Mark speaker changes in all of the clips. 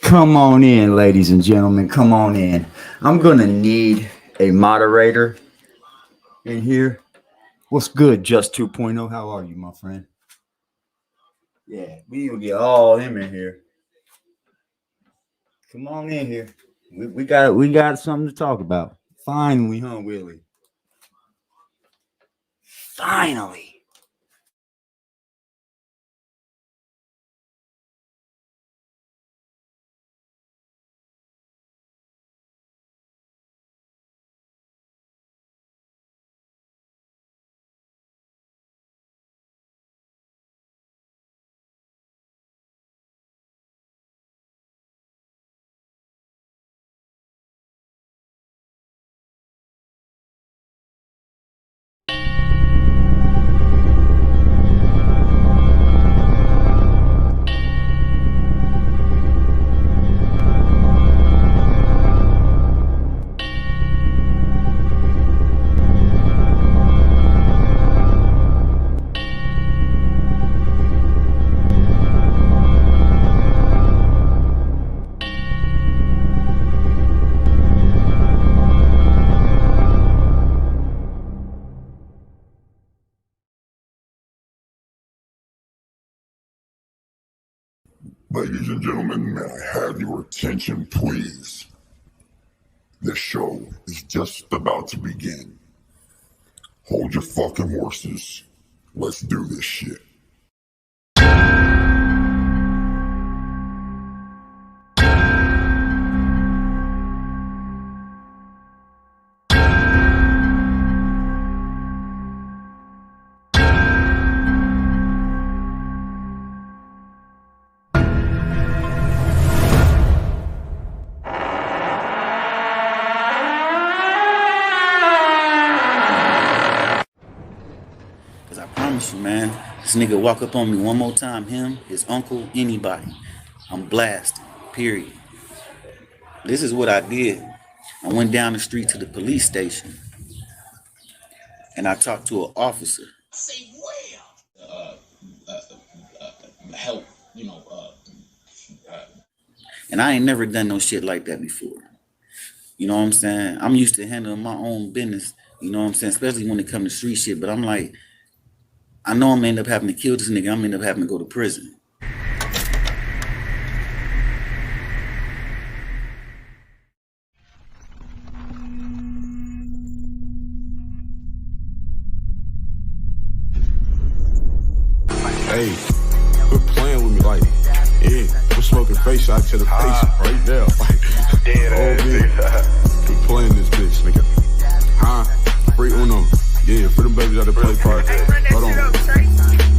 Speaker 1: Come on in, ladies and gentlemen. Come on in. I'm going to need a moderator in here. What's good, Just 2.0? How are you, my friend? Yeah, we will get all them in here. Come on in here. We got something to talk about. Finally, huh, Willie? Finally.
Speaker 2: Ladies and gentlemen, may I have your attention, please? This show is just about to begin. Hold your fucking horses. Let's do this shit.
Speaker 3: Man, this nigga walk up on me one more time, him, his uncle, anybody, I'm blasting, period. This is what I did. I went down the street to the police station and I talked to an officer.
Speaker 4: Say where? Help,
Speaker 3: And I ain't never done no shit like that before. You know what I'm saying? I'm used to handling my own business, you know what I'm saying? Especially when it comes to street shit, but I'm like, I know I'm gonna end up having to kill this nigga. I'm gonna end up having to go to prison.
Speaker 5: Hey, quit playing with me, like, yeah, we're smoking face shot to the patient right there. Like, dead ass, quit playing this bitch, nigga. Free Uno. Yeah, for them babies out the play party. Hold on.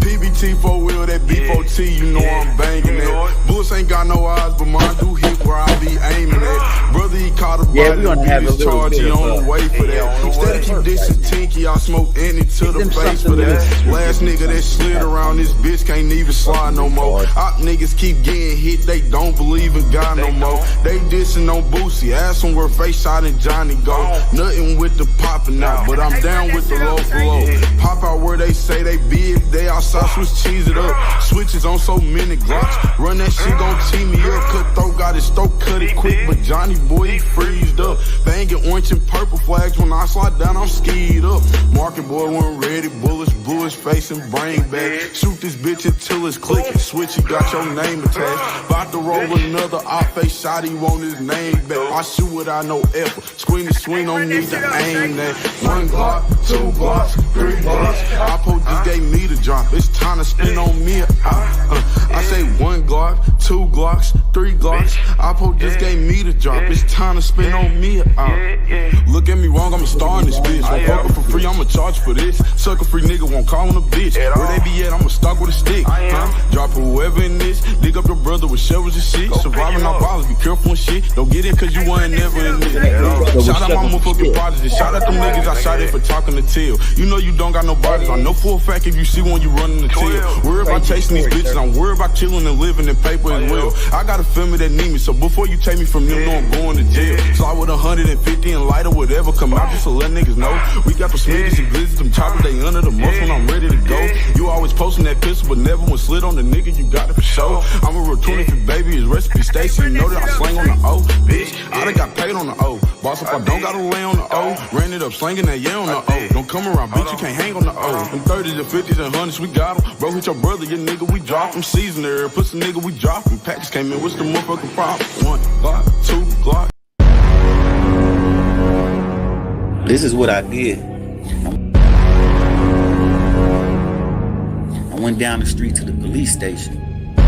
Speaker 5: PBT 4-wheel, that B4T, you know I'm banging that. Bullets ain't got no eyes, but mine do hit where I be aiming at. Brother, he caught a body, beat his charge, he on the way for that. Instead of keep dishing tinky, I smoke any to the face for that. Last nigga that slid around this bitch can't even slide no more. Op niggas keep getting hit, they don't believe in God no more. They dissing on Boosie, ask them where Face Shot and Johnny go. Nothing with the popping out, but I'm down with the low for low. Pop out where they say they be if they outside, switch cheese it up. Switches on so many glocks, run that shit gon' tee me up. Cutthroat got his throat cut it quick, but Johnny boy he freezed up. Banging orange and purple flags when I slide down, I'm skied up. Market boy when ready, bullets, bluish face and brain back. Shoot this bitch until it's clicking, switch he got your name attached. About to roll another off face shot, he want his name back. I shoot without no effort, screen to swing, don't need to aim that. 1 Glock, 2 Glocks, 3 Glocks. I post just gave me the drop, it's time to spin on me. I say 1 Glock, 2 Glocks, 3 Glocks. I post just gave me the drop, it's time to spin on me. Look at me wrong, I'm a star in this bitch. Won't fuck for free, I'ma charge for this. Sucker free nigga won't call on a bitch. Where they be at, I'ma stalk with a stick. Drop whoever in this, dig up your brother with shovels and shit. Surviving our violence, be careful and shit. Don't get it cause you wasn't never in this. Shout out my motherfucking prodigy, shout out them niggas I shot at for talking to tail. You know you don't got no bodies, I know for a fact if you see one you running the tail. Worried about chasing these bitches, I'm worried about killing and living in paper as well. I got a family that need me, so before you take me from them, know I'm going to jail. Slide with 150 and light or whatever, come out just to let niggas know. We got the Smithies and blizzards, them choppers, they under the most when I'm ready to go. You always posting that pistol, but never went slit on the nigga, you got it for sure. I'm a real 25th baby, his recipe Stacy, you know that I slang on the O. Bitch, I done got paid on the O. Boss if I don't gotta lay on the O. Ran it up, slanging that yeah on the O. Don't come around, bitch, you can't hang on the O. From 30s and 50s and 100s, we got him. Bro, hit your brother, your nigga, we drop him. Seasoner, pussy nigga, we drop him. Package came in, what's the motherfucking problem? 1 Glock, 2 Glock.
Speaker 3: This is what I did. I went down the street to the police station. I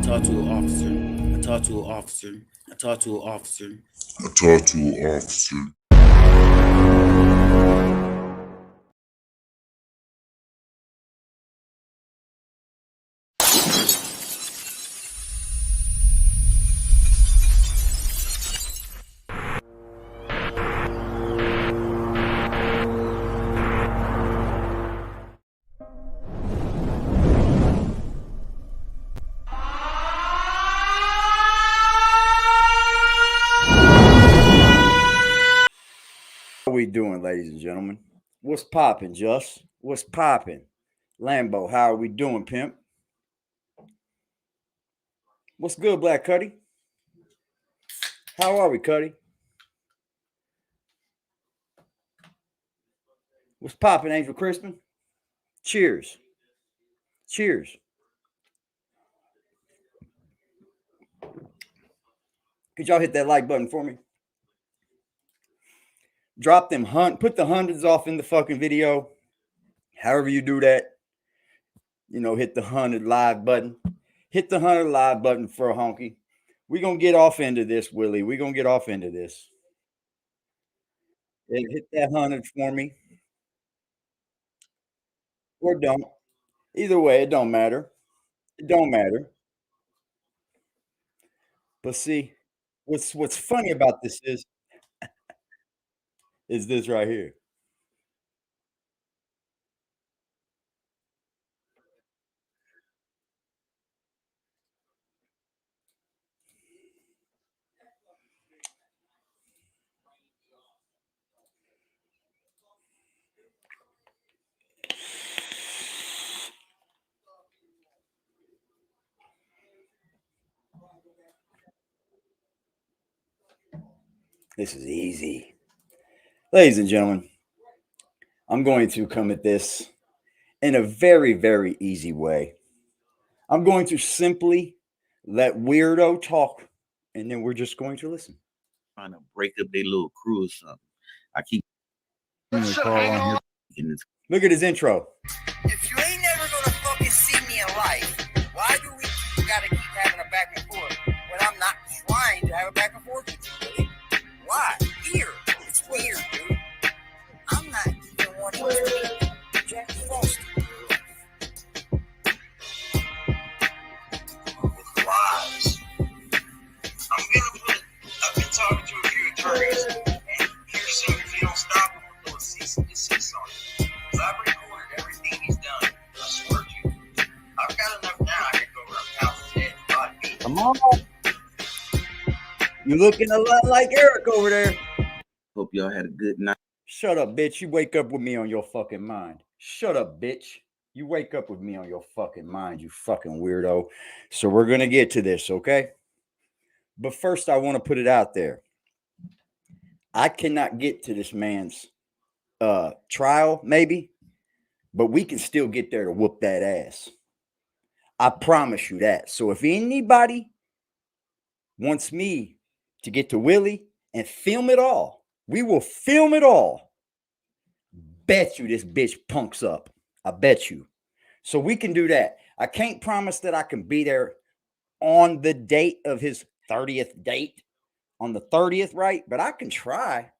Speaker 3: talked to an officer. I talked to an officer. I talked to an officer.
Speaker 2: I talked to an officer.
Speaker 1: How we doing, ladies and gentlemen? What's popping, Just? What's popping? Lambo, how are we doing, Pimp? What's good, Black Cuddy? How are we, Cuddy? What's popping, Angel Crispin? Cheers. Cheers. Could y'all hit that like button for me? Drop them put the hundreds off in the fucking video. However you do that, you know, hit the 100 live button. Hit the 100 live button for a honky. We're going to get off into this, Willie. We're going to get off into this. And hit that 100 for me. Or don't. Either way, it don't matter. It don't matter. But see, what's funny about this is this right here. This is easy. Ladies and gentlemen, I'm going to come at this in a very, very easy way. I'm going to simply let Weirdo talk, and then we're just going to listen.
Speaker 3: Trying to break up their little crew or something. I keep
Speaker 1: Look at his intro.
Speaker 6: If you ain't never gonna fucking see me in life, why do we gotta keep having a back and forth when I'm not trying to have a back and forth with you, Willie? Why? Here. It's weird, dude. I'm not even wanting to meet Jack Frost. With lies. I'm I've been talking to a few attorneys, and here soon if you don't stop him, we'll do a cease and desist on it. Because I've recorded everything he's done. I swear to you. I've got enough now. I could go around House's head and not me.
Speaker 1: Come on. You're looking a lot like Eric over there.
Speaker 3: Hope y'all had a good night.
Speaker 1: Shut up, bitch. You wake up with me on your fucking mind. Shut up, bitch. You wake up with me on your fucking mind, you fucking weirdo. So we're going to get to this, okay? But first, I want to put it out there. I cannot get to this man's trial, maybe, but we can still get there to whoop that ass. I promise you that. So if anybody wants me to get to Willie and film it all, we will film it all. Bet you this bitch punks up. I bet you. So we can do that. I can't promise that I can be there on the date of his 30th date. On the 30th, right? But I can try.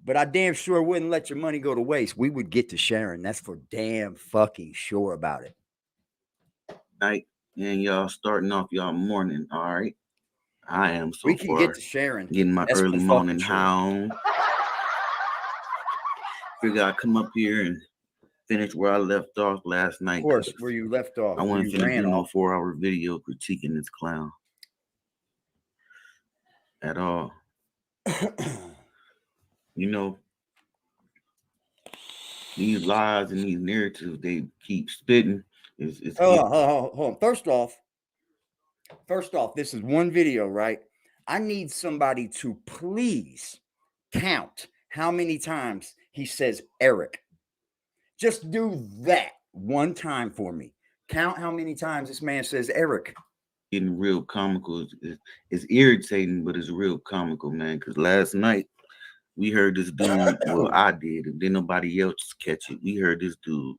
Speaker 1: But I damn sure wouldn't let your money go to waste. We would get to Sharon. That's for damn fucking sure about it.
Speaker 3: Night, and y'all starting off y'all morning, all right? I am so
Speaker 1: we can
Speaker 3: far
Speaker 1: get to Sharon.
Speaker 3: getting my
Speaker 1: That's
Speaker 3: early
Speaker 1: for
Speaker 3: morning
Speaker 1: fucking sure.
Speaker 3: hound. Figure I'd come up here and finish where I left off last night.
Speaker 1: Of course, where you left off.
Speaker 3: I wasn't
Speaker 1: you
Speaker 3: finna
Speaker 1: ran
Speaker 3: do no
Speaker 1: off.
Speaker 3: 4-hour video critiquing this clown at all. You know, These lies and these narratives they keep spitting. It's
Speaker 1: Hold on. First off, this is one video, right? I need somebody to please count how many times he says Eric. Just do that one time for me. Count how many times this man says Eric.
Speaker 3: getting real comical. It's irritating, but it's real comical, man. Because last night we heard this dude. Well, I did, and then nobody else catch it. We heard this dude.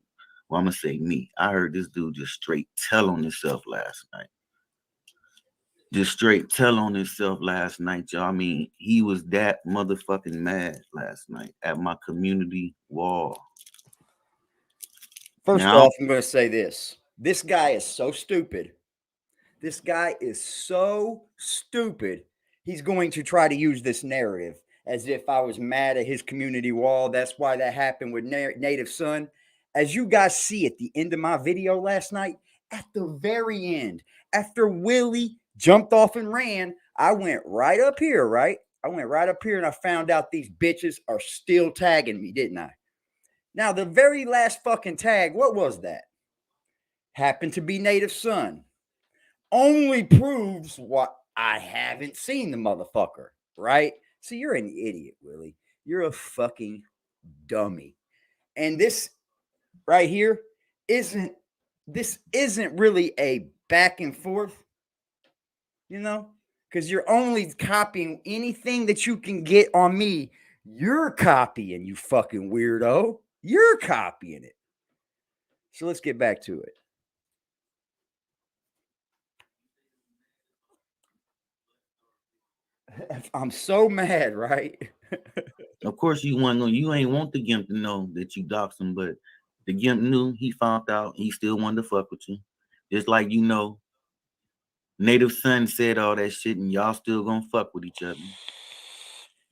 Speaker 3: Well, I'm gonna say me. I heard this dude just straight tell on himself last night. Just straight tell on himself last night, y'all. I mean, he was that motherfucking mad last night at my community wall.
Speaker 1: First off, I'm going to say this. This guy is so stupid. This guy is so stupid. He's going to try to use this narrative as if I was mad at his community wall. That's why that happened with Native Son. As you guys see at the end of my video last night, at the very end, after Willie jumped off and ran, I went right up here, right? I went right up here and I found out these bitches are still tagging me, didn't I? Now, the very last fucking tag, what was that? Happened to be Native Son. Only proves what I haven't seen the motherfucker, right? So you're an idiot, Willie. You're a fucking dummy. And this right here isn't really a back and forth, you know, because you're only copying anything that you can get on me. You're copying, you fucking weirdo. You're copying it. So let's get back to it. I'm so mad, right?
Speaker 3: Of course, you ain't want the Gimp to know that you doxed him, but the Gimp knew. He found out. He still wanted to fuck with you, just like Native Son said all that shit, and y'all still gonna fuck with each other.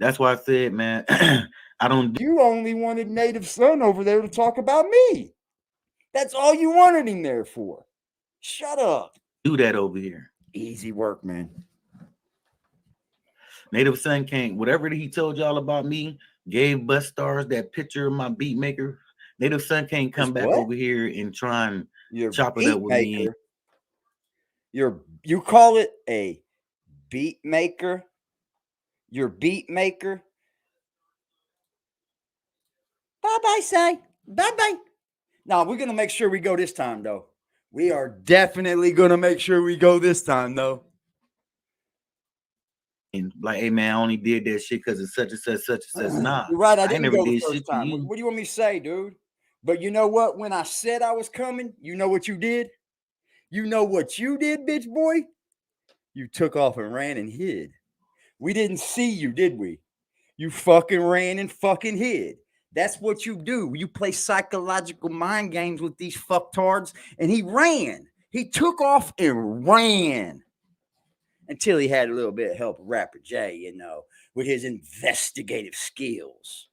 Speaker 3: That's why I said, man, I don't.
Speaker 1: You only wanted Native Son over there to talk about me. That's all you wanted him there for. Shut up.
Speaker 3: Do that over here.
Speaker 1: Easy work, man.
Speaker 3: Native Son can't. Whatever he told y'all about me, gave Bust Stars that picture of my beat maker. Native Son can't come back over here and try and chop it up with me.
Speaker 1: You call it a beat maker? Your beat maker? Bye-bye, say. Bye-bye. Now, we're going to make sure we go this time, though. We are definitely going to make sure we go this time, though.
Speaker 3: And like, hey, man, I only did that shit because it's such and such. Nah.
Speaker 1: You're right. I didn't
Speaker 3: never
Speaker 1: go
Speaker 3: did
Speaker 1: the first
Speaker 3: shit
Speaker 1: time.
Speaker 3: to you.
Speaker 1: What do you want me to say, dude? But you know what? When I said I was coming, you know what you did? You know what you did, bitch boy? You took off and ran and hid. We didn't see you, did we? You fucking ran and fucking hid. That's what you do. You play psychological mind games with these fucktards. And he ran. He took off and ran until he had a little bit of help with Rapper J, you know, with his investigative skills.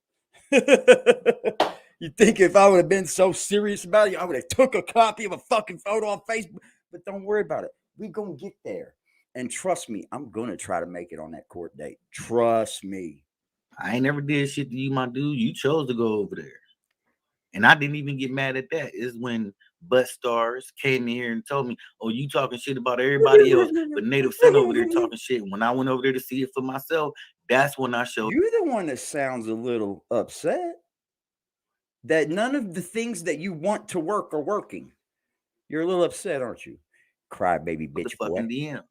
Speaker 1: You think if I would have been so serious about it, I would have took a copy of a fucking photo on Facebook. But don't worry about it. We're going to get there. And trust me, I'm going to try to make it on that court date. Trust me.
Speaker 3: I ain't never did shit to you, my dude. You chose to go over there. And I didn't even get mad at that. It's when Bust Stars came in here and told me, oh, you talking shit about everybody else, but Native Son over there talking shit. When I went over there to see it for myself, that's when I showed.
Speaker 1: You're the one that sounds a little upset that none of the things that you want to work are working. You're a little upset, aren't you? Crybaby bitch boy.
Speaker 3: Fucking DM.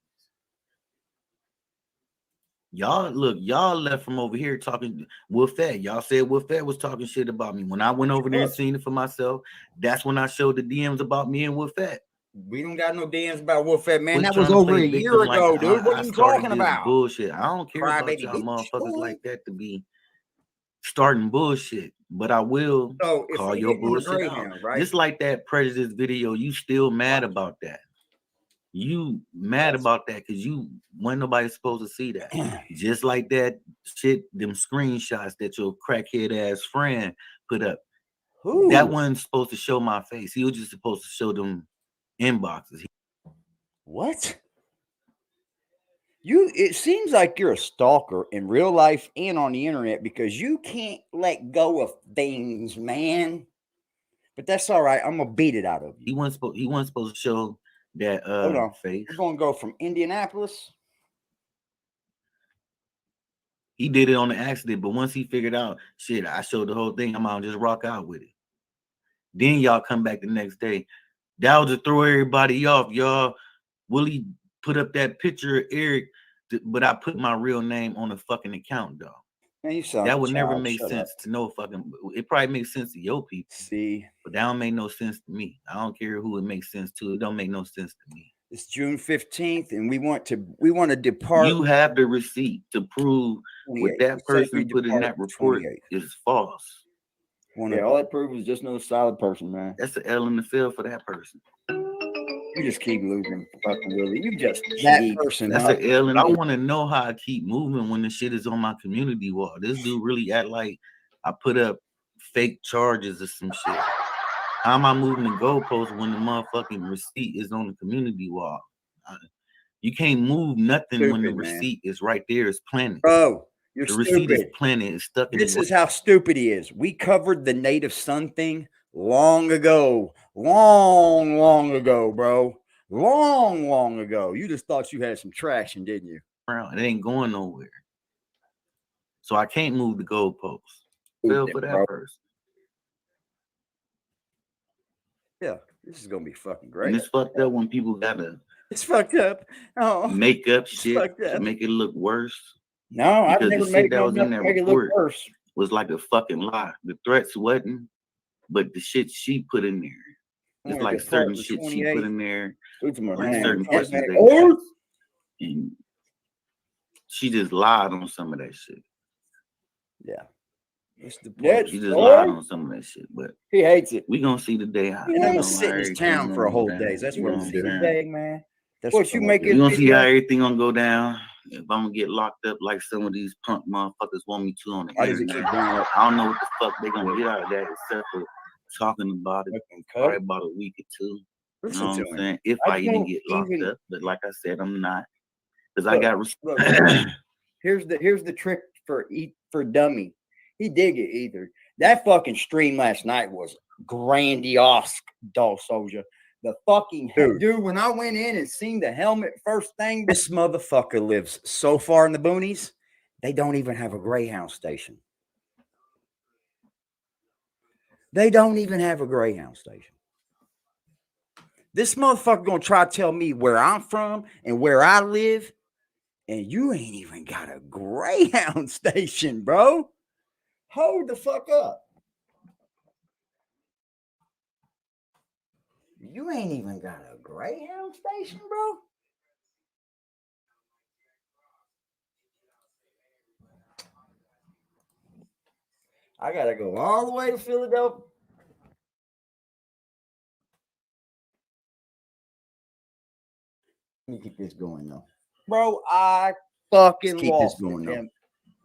Speaker 3: Y'all left from over here talking Wolf Fat. Y'all said Wolf Fat was talking shit about me. When I went over there and seen it for myself, that's when I showed the DMs about me and Wolf Fat.
Speaker 1: We don't got no DMs about Wolf Fat, man. That was over a year ago, dude. What are you talking about?
Speaker 3: Bullshit. I don't care about y'all motherfuckers like that to be starting bullshit, but I will call your bullshit out. Right? Just like that prejudice video, you still mad about that. You mad about that because you weren't nobody supposed to see that. Just like that shit, them screenshots that your crackhead ass friend put up. Ooh. That wasn't supposed to show my face. He was just supposed to show them inboxes.
Speaker 1: What? It seems like you're a stalker in real life and on the internet because you can't let go of things, man. But that's all right. I'm gonna beat it out of you.
Speaker 3: He wasn't supposed to show that
Speaker 1: Hold on.
Speaker 3: face.
Speaker 1: We're gonna go from Indianapolis.
Speaker 3: He did it on the accident, but once he figured out, shit, I showed the whole thing. I'm gonna just rock out with it. Then y'all come back the next day. That was to throw everybody off, y'all. Willie put up that picture of Eric, but I put my real name on the fucking account, dog.
Speaker 1: Man, you sound
Speaker 3: that would never
Speaker 1: child.
Speaker 3: make
Speaker 1: Shut
Speaker 3: sense
Speaker 1: up.
Speaker 3: to no fucking. It probably makes sense to your people.
Speaker 1: See,
Speaker 3: but that don't make no sense to me. I don't care who it makes sense to. It don't make no sense to me.
Speaker 1: It's June 15th, and we want to depart.
Speaker 3: You have the receipt to prove what that person put in that report is false.
Speaker 1: Yeah, all that proof is just no solid person, man.
Speaker 3: That's an L in the field for that person.
Speaker 1: You just keep losing, fucking Willie. You just that person.
Speaker 3: That's an L, and I want to know how I keep moving when the shit is on my community wall. This dude really act like I put up fake charges or some shit. How am I moving the goalposts when the motherfucking receipt is on the community wall? You can't move nothing when the receipt is right there. It's planted.
Speaker 1: Bro, you're
Speaker 3: the
Speaker 1: stupid.
Speaker 3: Receipt is planted. It's stuck in
Speaker 1: this is how stupid he is. We covered the native son thing long ago. Long ago, bro. Long ago. You just thought you had some traction, didn't you?
Speaker 3: It ain't going nowhere. So I can't move the goalposts. Feel for that person.
Speaker 1: Yeah, this is gonna be fucking great.
Speaker 3: And it's fucked up when people gotta.
Speaker 1: It's fucked up. Oh,
Speaker 3: make up shit to make it look worse.
Speaker 1: No, I've never made that
Speaker 3: make it look worse. Was like a fucking lie. The threats wasn't, but the shit she put in there. It's like certain shit she put in there, like certain questions they and she just lied on some of that shit.
Speaker 1: Yeah.
Speaker 3: She just lied on some of that shit, but
Speaker 1: he hates it.
Speaker 3: We gonna see the day how.
Speaker 1: You're gonna sit in this town for a whole day. That's what I'm saying, man. That's what you make it.
Speaker 3: You gonna see how everything gonna go down. If I'm gonna get locked up like some of these punk motherfuckers want me to on the internet, I don't know what the fuck they gonna get out of that except for talking about it probably about a week or two. You know what I'm saying? If I even get locked up, but like I said, I'm not because I got respect.
Speaker 1: Here's the trick for dummy. He dig it either. That fucking stream last night was grandiose, dog soldier. The fucking dude, when I went in and seen the helmet first thing, this motherfucker lives so far in the boonies, they don't even have a Greyhound station. They don't even have a Greyhound station. This motherfucker gonna try to tell me where I'm from and where I live, and you ain't even got a Greyhound station, bro. Hold the fuck up. You ain't even got a Greyhound station, bro. I gotta go all the way to Philadelphia. Let me keep this going though. Bro, I fucking lost it.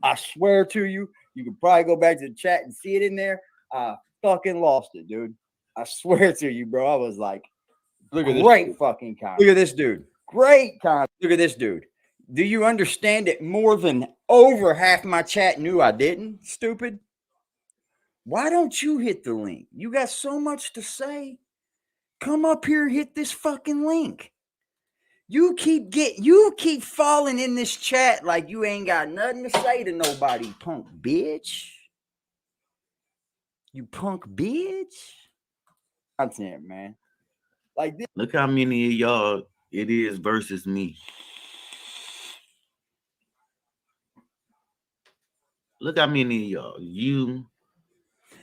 Speaker 1: I swear to you, you can probably go back to the chat and see it in there. I fucking lost it, dude. I swear to you, bro. I was like, look at this great fucking comment. Look at this dude. Great comment. Look at this dude. Do you understand that more than over half my chat knew I didn't? Stupid. Why don't you hit the link? You got so much to say. Come up here, hit this fucking link. You keep falling in this chat like you ain't got nothing to say to nobody, punk bitch. You punk bitch. I'm saying, man. Like this.
Speaker 3: Look how many of y'all it is versus me. Look how many of y'all.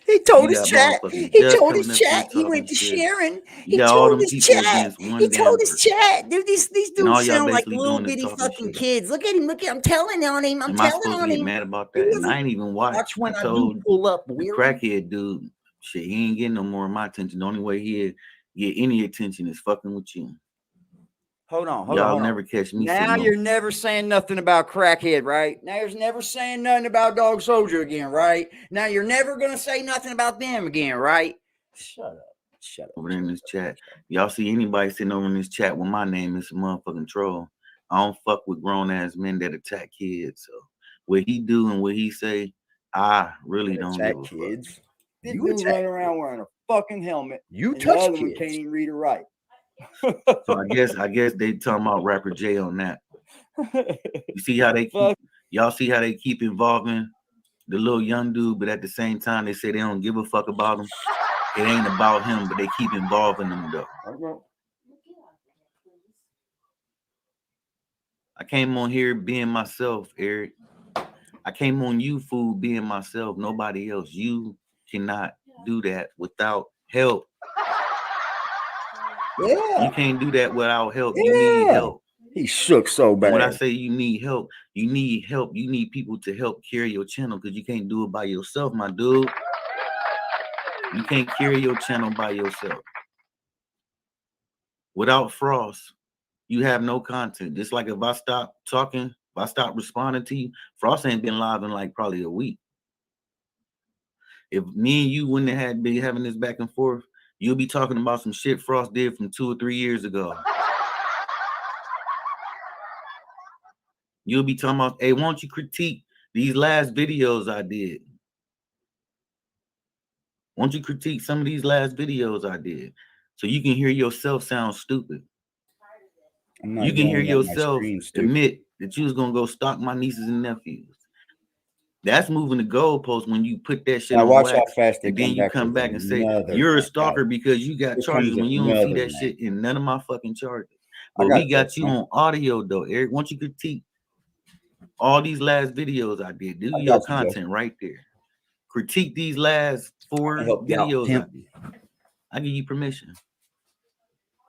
Speaker 1: He told his chat. He told his chat. He went to Sharon. He told his chat. He told his chat. Dude, these dudes sound like little bitty fucking kids. Look at him. Look at him. I'm telling on him. I'm telling on him.
Speaker 3: Mad about that. And I ain't even watched.
Speaker 1: Watch when I do pull up.
Speaker 3: The crackhead dude. Shit, he ain't getting no more of my attention. The only way he'd get any attention is fucking with you.
Speaker 1: Hold on.
Speaker 3: Y'all never catch me.
Speaker 1: Now you're never saying nothing about crackhead, right? Now you're never saying nothing about Dog Soldier again, right? Now you're never gonna say nothing about them again, right? Shut up. Shut up.
Speaker 3: Over there in this chat. Y'all see anybody sitting over in this chat with my name, it's a motherfucking troll. I don't fuck with grown ass men that attack kids. So what he do and what he say, I really don't give a fuck.
Speaker 1: You dude running around wearing a fucking helmet.
Speaker 7: You
Speaker 1: and the
Speaker 7: touch
Speaker 1: other one
Speaker 7: kids.
Speaker 1: can't even read or write.
Speaker 3: So I guess they talking about Rapper J on that. You see how they keep, y'all see how they keep involving the little young dude, but at the same time they say they don't give a fuck about him. It ain't about him, but they keep involving him though. I came on here being myself, Eric. I came on you, fool, being myself. Nobody else. You cannot do that without help.
Speaker 1: Yeah.
Speaker 3: You can't do that without help. You need help.
Speaker 1: He shook so bad.
Speaker 3: And when I say you need help, you need people to help carry your channel because you can't do it by yourself, my dude. You can't carry your channel by yourself. Without Frost, you have no content. Just like if I stop talking, if I stop responding to you, Frost ain't been live in like probably a week. If me and you wouldn't have been having this back and forth, you'll be talking about some shit Frost did from 2 or 3 years ago. You'll be talking about, hey, won't you critique these last videos I did? Won't you critique some of these last videos I did? So you can hear yourself sound stupid. You can hear yourself admit that you was gonna go stalk my nieces and nephews. That's moving the goalpost when you put that shit on wax,
Speaker 1: how fast
Speaker 3: and then you come back and say you're a stalker because you got charges when you don't see that shit in none of my fucking charges. But we got you on audio though, Eric. Won't you critique all these last videos I did? Do your content right there. Critique these last 4 videos I did. I give you permission.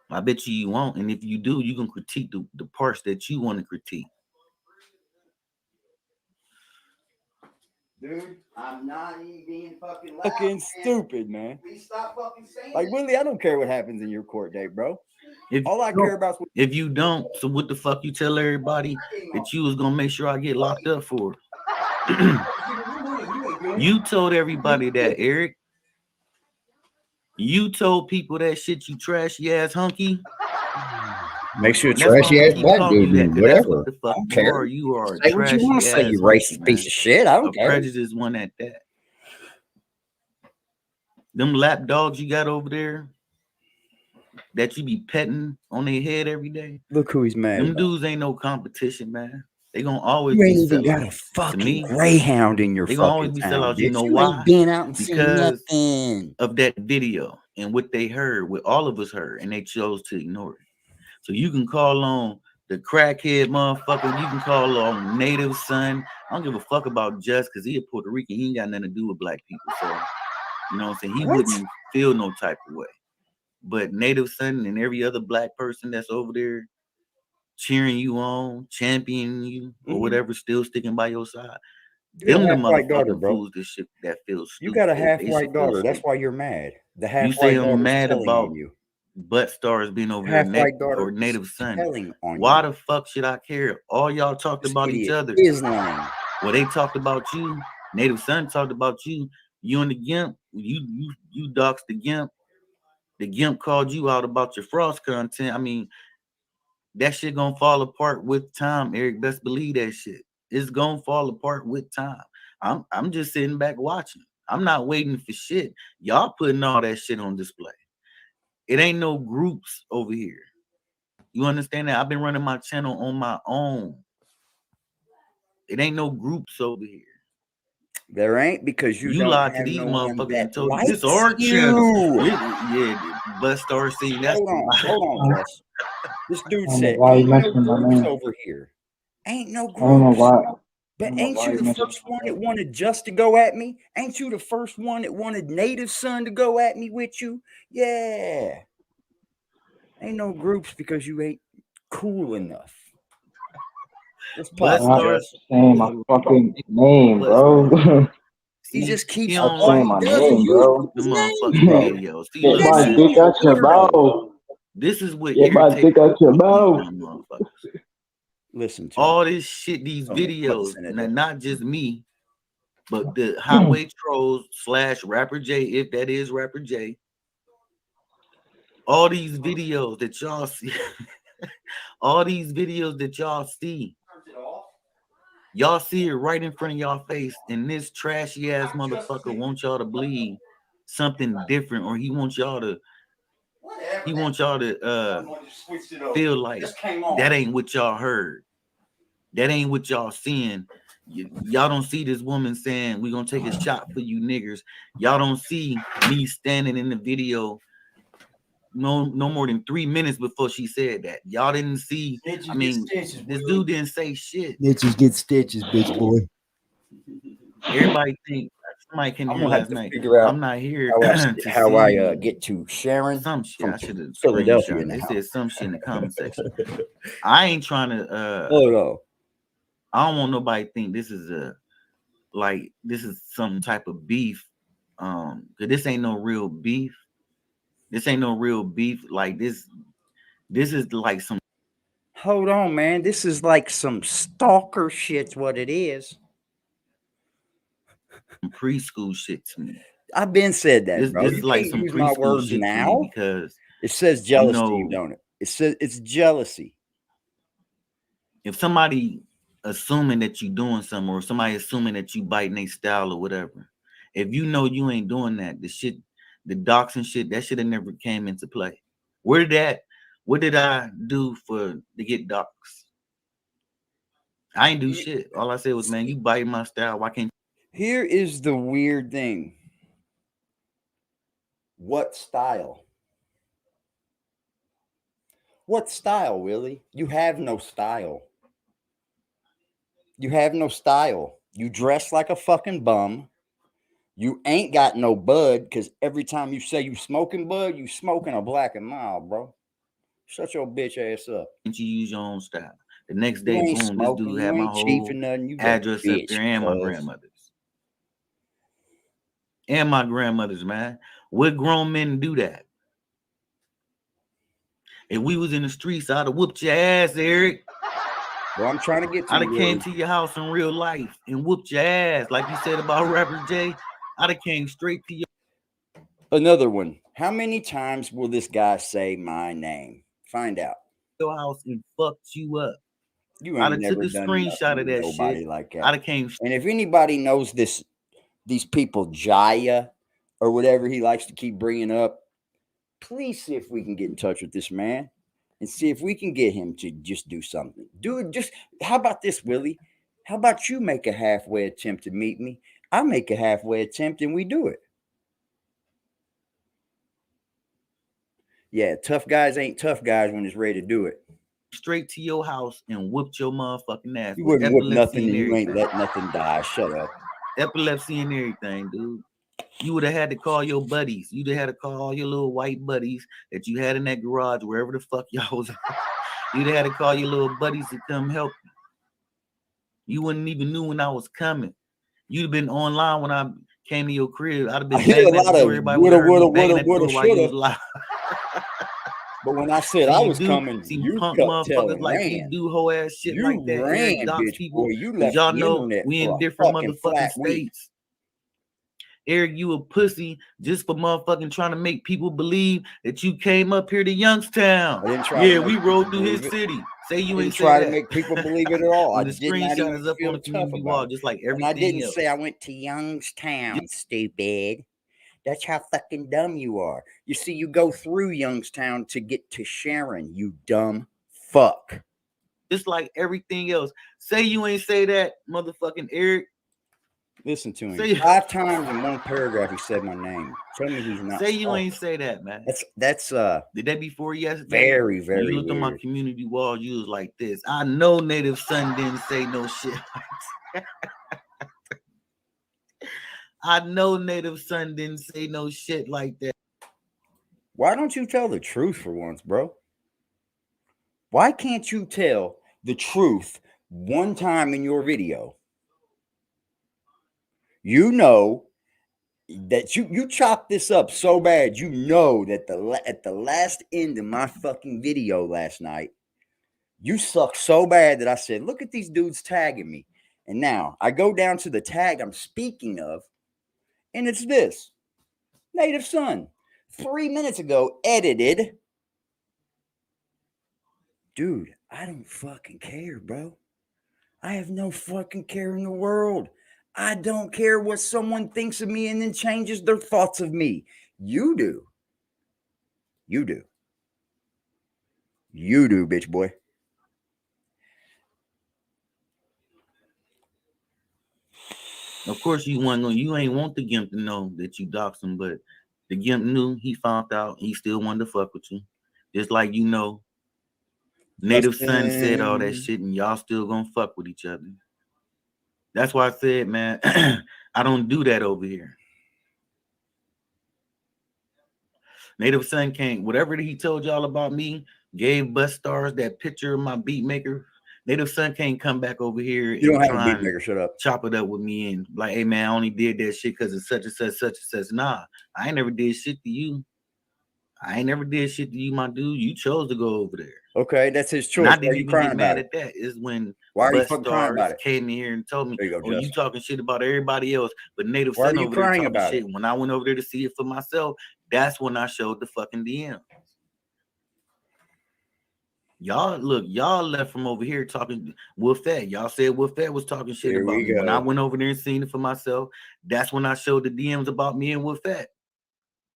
Speaker 3: I bet you won't. And if you do, you can critique the parts that you want to critique.
Speaker 1: Dude, I'm not even being fucking loud. Fucking stupid, man. Please stop fucking saying like, Willie, I don't care what happens in your court date, bro. All I care about is what
Speaker 3: if you don't, so what the fuck you tell everybody that you was gonna make sure I get locked up for? You told everybody that, Eric. You told people that shit, you trashy ass hunky.
Speaker 7: Make sure trashy ass black dude, whatever.
Speaker 3: What the fuck
Speaker 7: I don't care.
Speaker 3: You are
Speaker 7: say what you want to say, you racist piece of shit. I don't care.
Speaker 3: Prejudice one at that. Them lap dogs you got over there that you be petting on their head every day.
Speaker 1: Look who he's mad.
Speaker 3: Them dudes ain't no competition, man. They gonna always
Speaker 7: you
Speaker 3: be
Speaker 7: ain't even
Speaker 3: selling.
Speaker 7: got a fucking greyhound in your
Speaker 3: they
Speaker 7: fucking
Speaker 3: gonna always be sellouts. You know
Speaker 7: you
Speaker 3: why?
Speaker 7: Ain't been out and
Speaker 3: because
Speaker 7: seen nothing.
Speaker 3: Of that video and what they heard, what all of us heard, and they chose to ignore it. So you can call on the crackhead motherfucker. You can call on Native Son. I don't give a fuck about Just because he a Puerto Rican. He ain't got nothing to do with black people. So you know what I'm saying? He wouldn't feel no type of way. But Native Son and every other black person that's over there cheering you on, championing you, or whatever, still sticking by your side. Them the motherfucking fools that feels stupid.
Speaker 1: You got a half white daughter. That's why you're mad. The half
Speaker 3: you say
Speaker 1: white
Speaker 3: I'm mad about
Speaker 1: you.
Speaker 3: Butt stars being over
Speaker 1: half
Speaker 3: there
Speaker 1: or
Speaker 3: Native Son.
Speaker 1: Why
Speaker 3: the fuck should I care? All y'all talked about each other.
Speaker 1: Islam.
Speaker 3: Well, they talked about you. Native Son talked about you. You and the Gimp. You doxed the Gimp. The Gimp called you out about your Frost content. I mean, that shit gonna fall apart with time, Eric. Best believe that shit. It's gonna fall apart with time. I'm just sitting back watching. I'm not waiting for shit. Y'all putting all that shit on display. It ain't no groups over here. You understand that? I've been running my channel on my own. It ain't no groups over here.
Speaker 1: There ain't, because you don't
Speaker 3: lied to these motherfuckers and told you this our channel. Yeah, but Star C. That's
Speaker 1: hold on, Jess. This dude said, ain't no groups over here. Ain't no groups. I don't know why. But ain't you the first one that wanted Just to go at me? Ain't you the first one that wanted Native Son to go at me with you? Yeah. Ain't no groups because you ain't cool enough.
Speaker 8: I'm not saying my fucking name, bro.
Speaker 1: He just keeps
Speaker 8: saying my name, bro.
Speaker 3: The motherfucking videos.
Speaker 8: Get my dick out your mouth.
Speaker 3: This is what
Speaker 8: Get my dick out your mouth.
Speaker 1: Listen to
Speaker 3: all this shit, these videos, and not just me, but the highway trolls / Rapper J, if that is Rapper J. All these videos that y'all see, all these videos that y'all see it right in front of y'all face, and this trashy ass motherfucker wants y'all to believe something different, or he wants y'all to feel like that ain't what y'all heard. That ain't what y'all seeing. Y'all don't see this woman saying, "We're gonna take a shot for you niggers." Y'all don't see me standing in the video no more than 3 minutes before she said that. Y'all didn't see.
Speaker 1: Snitches
Speaker 3: I mean,
Speaker 1: get stitches,
Speaker 3: this
Speaker 1: Willie.
Speaker 3: dude didn't say shit.
Speaker 1: Snitches get stitches, bitch boy.
Speaker 3: Everybody think somebody came
Speaker 7: I'm
Speaker 3: here
Speaker 7: gonna have
Speaker 3: last
Speaker 7: to
Speaker 3: night.
Speaker 7: figure out
Speaker 3: I'm not here
Speaker 7: how I
Speaker 3: to see
Speaker 7: get to Sharon
Speaker 3: some shit.
Speaker 7: from
Speaker 3: I should have
Speaker 7: Philadelphia
Speaker 3: screenshot.
Speaker 7: now.
Speaker 3: They said some shit in the comment section. I ain't trying to.
Speaker 7: Hold on.
Speaker 3: I don't want nobody to think this is some type of beef. Cause this ain't no real beef. This ain't no real beef. Like this is like some
Speaker 7: Hold on, man. This is like some stalker shit's what it is.
Speaker 3: preschool shit to me.
Speaker 7: I've been said that, bro.
Speaker 3: This
Speaker 7: You
Speaker 3: is like
Speaker 7: can't
Speaker 3: some
Speaker 7: use my
Speaker 3: preschool
Speaker 7: words
Speaker 3: shit to me
Speaker 7: now
Speaker 3: because
Speaker 7: it says jealousy,
Speaker 3: know,
Speaker 7: don't it? It says it's jealousy.
Speaker 3: If somebody assuming that you doing something, or somebody assuming that you biting their style or whatever, if you know you ain't doing that, the doxing shit, that shit have never came into play. What did I do to get doxed? I ain't do shit. All I said was, man, you biting my style. Why can't
Speaker 7: Here is the weird thing. What style? What style, Willie? You have no style. You have no style. You dress like a fucking bum. You ain't got no bud, because every time you say you smoking bud, you smoking a Black and Mild, bro. Shut your bitch ass up.
Speaker 3: you use your own style? The next
Speaker 7: You
Speaker 3: day,
Speaker 7: ain't
Speaker 3: boom, this
Speaker 7: smoking.
Speaker 3: dude
Speaker 7: You
Speaker 3: had my
Speaker 7: ain't chiefing
Speaker 3: whole
Speaker 7: nothing. You
Speaker 3: address up
Speaker 7: bitch,
Speaker 3: there and my
Speaker 7: cuz.
Speaker 3: grandmother's. And my grandmother's, man. What grown men do that? If we was in the streets, I'd have whooped your ass, Eric.
Speaker 7: Well, I'm trying to get to
Speaker 3: I'd have
Speaker 7: you,
Speaker 3: came
Speaker 7: Willie.
Speaker 3: to your house in real life and whooped your ass, like you said about Rapper J. I'd have came straight to
Speaker 7: Another one. How many times will this guy say my name? Find out.
Speaker 3: your house and fucked you up.
Speaker 7: You
Speaker 3: I'd
Speaker 7: ain't
Speaker 3: have took
Speaker 7: never
Speaker 3: a
Speaker 7: done
Speaker 3: screenshot
Speaker 7: nothing
Speaker 3: of
Speaker 7: to
Speaker 3: that
Speaker 7: nobody
Speaker 3: shit.
Speaker 7: like that.
Speaker 3: I'd have came.
Speaker 7: And if anybody knows these people, Jaya or whatever he likes to keep bringing up, please see if we can get in touch with this man and see if we can get him to just do something. Do it. Just how about this, Willie? How about you make a halfway attempt to meet me? I make a halfway attempt and we do it. Yeah, tough guys ain't tough guys when it's ready to do it.
Speaker 3: Straight to your house and whooped your motherfucking ass.
Speaker 7: You
Speaker 3: with
Speaker 7: wouldn't whip
Speaker 3: epilepsy
Speaker 7: nothing and you ain't
Speaker 3: everything.
Speaker 7: let nothing die. Shut up.
Speaker 3: Epilepsy and everything, dude. You would have had to call your buddies. You'd have had to call all your little white buddies that you had in that garage, wherever the fuck y'all was. You'd have had to call your little buddies to come help you. You wouldn't even knew when I was coming. You'd have been online when I came to your crib. I'd have been banging at the door. Everybody would have heard me banging at the door while you was live.
Speaker 7: But when I said I was coming, you
Speaker 3: punk
Speaker 7: kept
Speaker 3: motherfuckers
Speaker 7: telling
Speaker 3: like
Speaker 7: ran.
Speaker 3: do whole ass shit
Speaker 7: You
Speaker 3: like that.
Speaker 7: ran,
Speaker 3: Eric dox
Speaker 7: bitch
Speaker 3: people.
Speaker 7: boy. You
Speaker 3: Because
Speaker 7: left
Speaker 3: y'all
Speaker 7: the
Speaker 3: know
Speaker 7: internet
Speaker 3: we
Speaker 7: for
Speaker 3: in
Speaker 7: a
Speaker 3: different
Speaker 7: fucking
Speaker 3: motherfucking
Speaker 7: flat week.
Speaker 3: states. Eric, you a pussy just for motherfucking trying to make people believe that you came up here to Youngstown.
Speaker 7: I didn't try
Speaker 3: Yeah,
Speaker 7: to
Speaker 3: we
Speaker 7: make
Speaker 3: rode
Speaker 7: people
Speaker 3: through his
Speaker 7: believe it.
Speaker 3: city. Say
Speaker 7: I
Speaker 3: you
Speaker 7: didn't
Speaker 3: ain't
Speaker 7: try
Speaker 3: say
Speaker 7: to
Speaker 3: that.
Speaker 7: make people believe it at all. I
Speaker 3: The
Speaker 7: did not
Speaker 3: screenshot
Speaker 7: even
Speaker 3: is up on
Speaker 7: feel
Speaker 3: the
Speaker 7: tough
Speaker 3: community
Speaker 7: about
Speaker 3: wall,
Speaker 7: it.
Speaker 3: just like
Speaker 7: And
Speaker 3: everything
Speaker 7: I didn't
Speaker 3: else.
Speaker 7: say I went to Youngstown, stupid. That's how fucking dumb you are. You see, you go through Youngstown to get to Sharon, you dumb fuck.
Speaker 3: Just like everything else. Say you ain't say that, motherfucking Eric.
Speaker 7: Listen to him.
Speaker 3: Say
Speaker 7: 5 times in one paragraph he said my name. Tell me he's not.
Speaker 3: say you
Speaker 7: stalking.
Speaker 3: ain't say that, man.
Speaker 7: That's
Speaker 3: The day before yesterday.
Speaker 7: very,
Speaker 3: When
Speaker 7: very
Speaker 3: you looked on my
Speaker 7: weird.
Speaker 3: community wall, you was like this. I know Native Son didn't say no shit like that. I know Native Son didn't say no shit like that.
Speaker 7: Why don't you tell the truth for once, bro? Why can't you tell the truth one time in your video? You know that you chopped this up so bad. You know that at the last end of my fucking video last night, you sucked so bad that I said, look at these dudes tagging me. And now I go down to the tag I'm speaking of, and it's this. Native Son, 3 minutes ago, edited. Dude, I don't fucking care, bro. I have no fucking care in the world. I don't care what someone thinks of me and then changes their thoughts of me. You do. You do. You do, bitch boy.
Speaker 3: Of course, you ain't want the Gimp to know that you doxed him, but the Gimp knew. He found out. He still wanted to fuck with you, just like you know. Native Son said all that shit, and y'all still gonna fuck with each other. That's why I said, man, I don't do that over here. Native Son can't. Whatever he told y'all about me, gave Bust Stars that picture of my beat maker. Native Son can't come back over here.
Speaker 7: You don't
Speaker 3: and
Speaker 7: have
Speaker 3: try
Speaker 7: a beat maker. Shut up.
Speaker 3: Chop it up with me and like, hey man, I only did that shit because it's such and such, such and such. Nah, I ain't never did shit to you. I ain't never did shit to you, my dude. You chose to go over there.
Speaker 7: Okay, that's his choice.
Speaker 3: Not that you get mad at that. Is when
Speaker 7: why are you fucking crying about it?
Speaker 3: Came in here and told me,
Speaker 7: go,
Speaker 3: oh, you talking shit about everybody else, but Native
Speaker 7: Son
Speaker 3: over there talking
Speaker 7: about
Speaker 3: shit. When I went over there to see it for myself, that's when I showed the fucking DM. Y'all look, y'all left from over here talking Wolf Fat. Y'all said Wolf Fat was talking shit about me. When I went over there and seen it for myself, that's when I showed the DMs about me and Wolf Fat.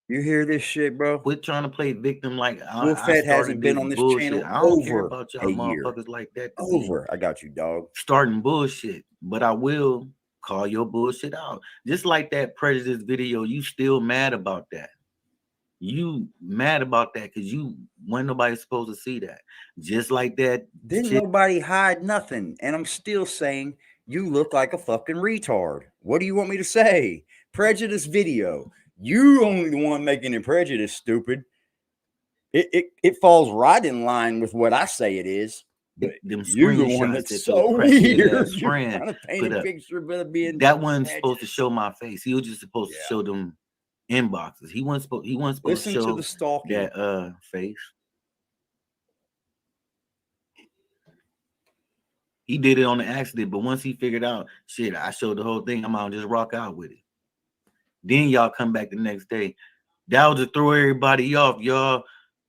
Speaker 7: You hear this shit, bro?
Speaker 3: Quit trying to play victim like
Speaker 7: Wolf Fat hasn't been on this channel
Speaker 3: I don't care
Speaker 7: over
Speaker 3: about y'all
Speaker 7: a
Speaker 3: motherfuckers
Speaker 7: year.
Speaker 3: like that.
Speaker 7: Over. I got you, dog.
Speaker 3: Starting bullshit, but I will call your bullshit out. Just like that prejudice video, you still mad about that. You mad about that because you when nobody supposed to see that. Just like that.
Speaker 7: Didn't nobody hide nothing. And I'm still saying you look like a fucking retard. What do you want me to say? Prejudice video. You only the one making it prejudice, stupid. It falls right in line with what I say it is. But you're the one that's so weird. You're trying to paint a picture of being
Speaker 3: that one's supposed to show my face. He was just supposed to show them inboxes. He wasn't supposed to show
Speaker 7: the stalking.
Speaker 3: That face. He did it on the accident, but once he figured out, shit, I showed the whole thing. I'm out, just rock out with it. Then y'all come back the next day. That was to throw everybody off, y'all.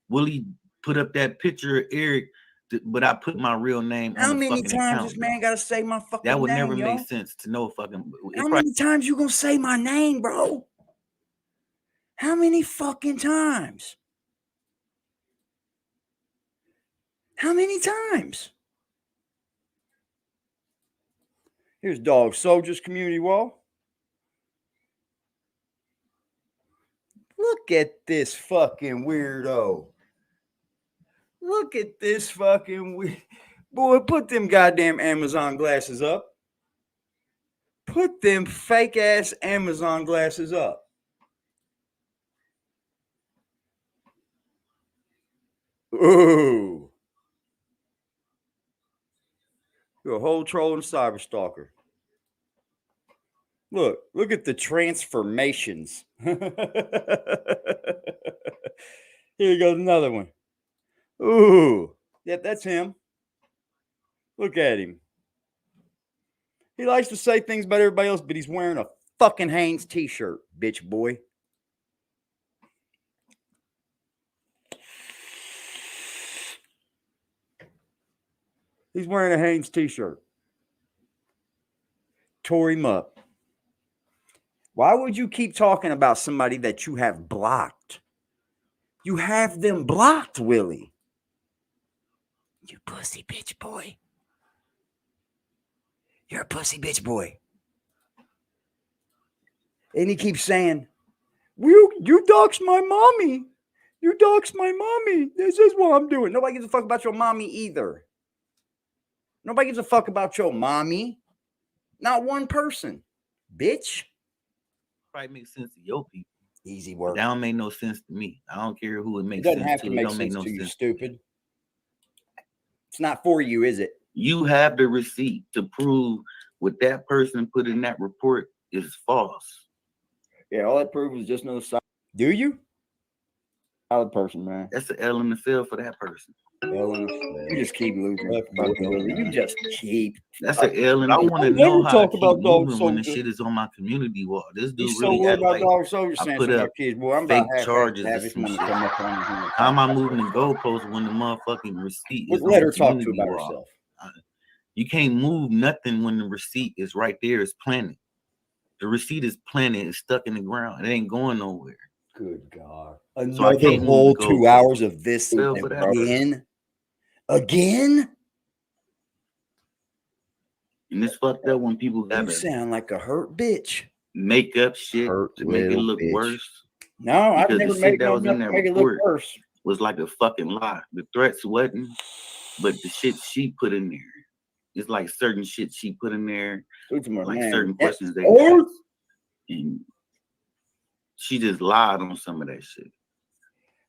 Speaker 3: Willie put up that picture of Eric, but I put my real name.
Speaker 7: How
Speaker 3: on the
Speaker 7: many
Speaker 3: fucking
Speaker 7: times
Speaker 3: account,
Speaker 7: this man got to say my fucking name?
Speaker 3: That would never
Speaker 7: make
Speaker 3: sense to no fucking.
Speaker 7: How many times you gonna say my name, bro? How many fucking times? How many times? Here's Dog Soldiers Community Wall. Look at this fucking weirdo. Look at this fucking weird. Boy, put them goddamn Amazon glasses up. Put them fake ass Amazon glasses up. Ooh. You're a whole troll and cyber stalker. Look at the transformations. Here goes another one. Ooh. Yep, that's him. Look at him. He likes to say things about everybody else, but he's wearing a fucking Hanes t-shirt, bitch boy. He's wearing a Hanes t-shirt. Tore him up. Why would you keep talking about somebody that you have blocked? You have them blocked, Willie. You pussy bitch boy. You're a pussy bitch boy. And he keeps saying, you doxed my mommy. You doxed my mommy. This is what I'm doing. Nobody gives a fuck about your mommy either. Nobody gives a fuck about your mommy. Not one person. Bitch.
Speaker 3: Probably makes sense to your people.
Speaker 7: Easy work.
Speaker 3: That don't make no sense to me. I don't care who it makes sense to.
Speaker 7: It doesn't have to make sense to you, stupid. It's not for you, is it?
Speaker 3: You have the receipt to prove what that person put in that report is false.
Speaker 7: Yeah, all that proves is just no side. Do you? Solid person, man.
Speaker 3: That's an L in the field for that person.
Speaker 7: You just keep losing. You just keep.
Speaker 3: That's an L, and I want to know how to keep moving when the shit is on my community wall. This dude really
Speaker 7: worried about
Speaker 3: like
Speaker 7: Dog Soldier saying
Speaker 3: put up
Speaker 7: kids. Boy, I'm
Speaker 3: fake
Speaker 7: about
Speaker 3: charges
Speaker 7: have
Speaker 3: or some shit.
Speaker 7: How
Speaker 3: How am I moving the goalposts when the motherfucking receipt is on
Speaker 7: let
Speaker 3: the
Speaker 7: her talk to
Speaker 3: community
Speaker 7: about
Speaker 3: wall?
Speaker 7: herself.
Speaker 3: You can't move nothing when the receipt is right there. It's planted. The receipt is planted. It's stuck in the ground. It ain't going nowhere.
Speaker 7: Good God.
Speaker 3: So I
Speaker 7: Another
Speaker 3: can't move
Speaker 7: whole
Speaker 3: the
Speaker 7: 2
Speaker 3: goalpost.
Speaker 7: hours of this
Speaker 3: Fell for that.
Speaker 7: again? Again?
Speaker 3: And it's fucked up when people
Speaker 7: You
Speaker 3: gotta
Speaker 7: sound like a hurt bitch.
Speaker 3: make up shit
Speaker 7: Hurt
Speaker 3: to make it
Speaker 7: little
Speaker 3: look
Speaker 7: bitch.
Speaker 3: worse.
Speaker 7: No, I've
Speaker 3: Because
Speaker 7: never
Speaker 3: the shit
Speaker 7: made
Speaker 3: that
Speaker 7: no
Speaker 3: was in
Speaker 7: nothing
Speaker 3: that
Speaker 7: make it look
Speaker 3: report
Speaker 7: worse.
Speaker 3: was like a fucking lie. The threats wasn't, but the shit she put in there. It's like certain shit she put in there, like certain questions they asked, and she just lied on some of that shit.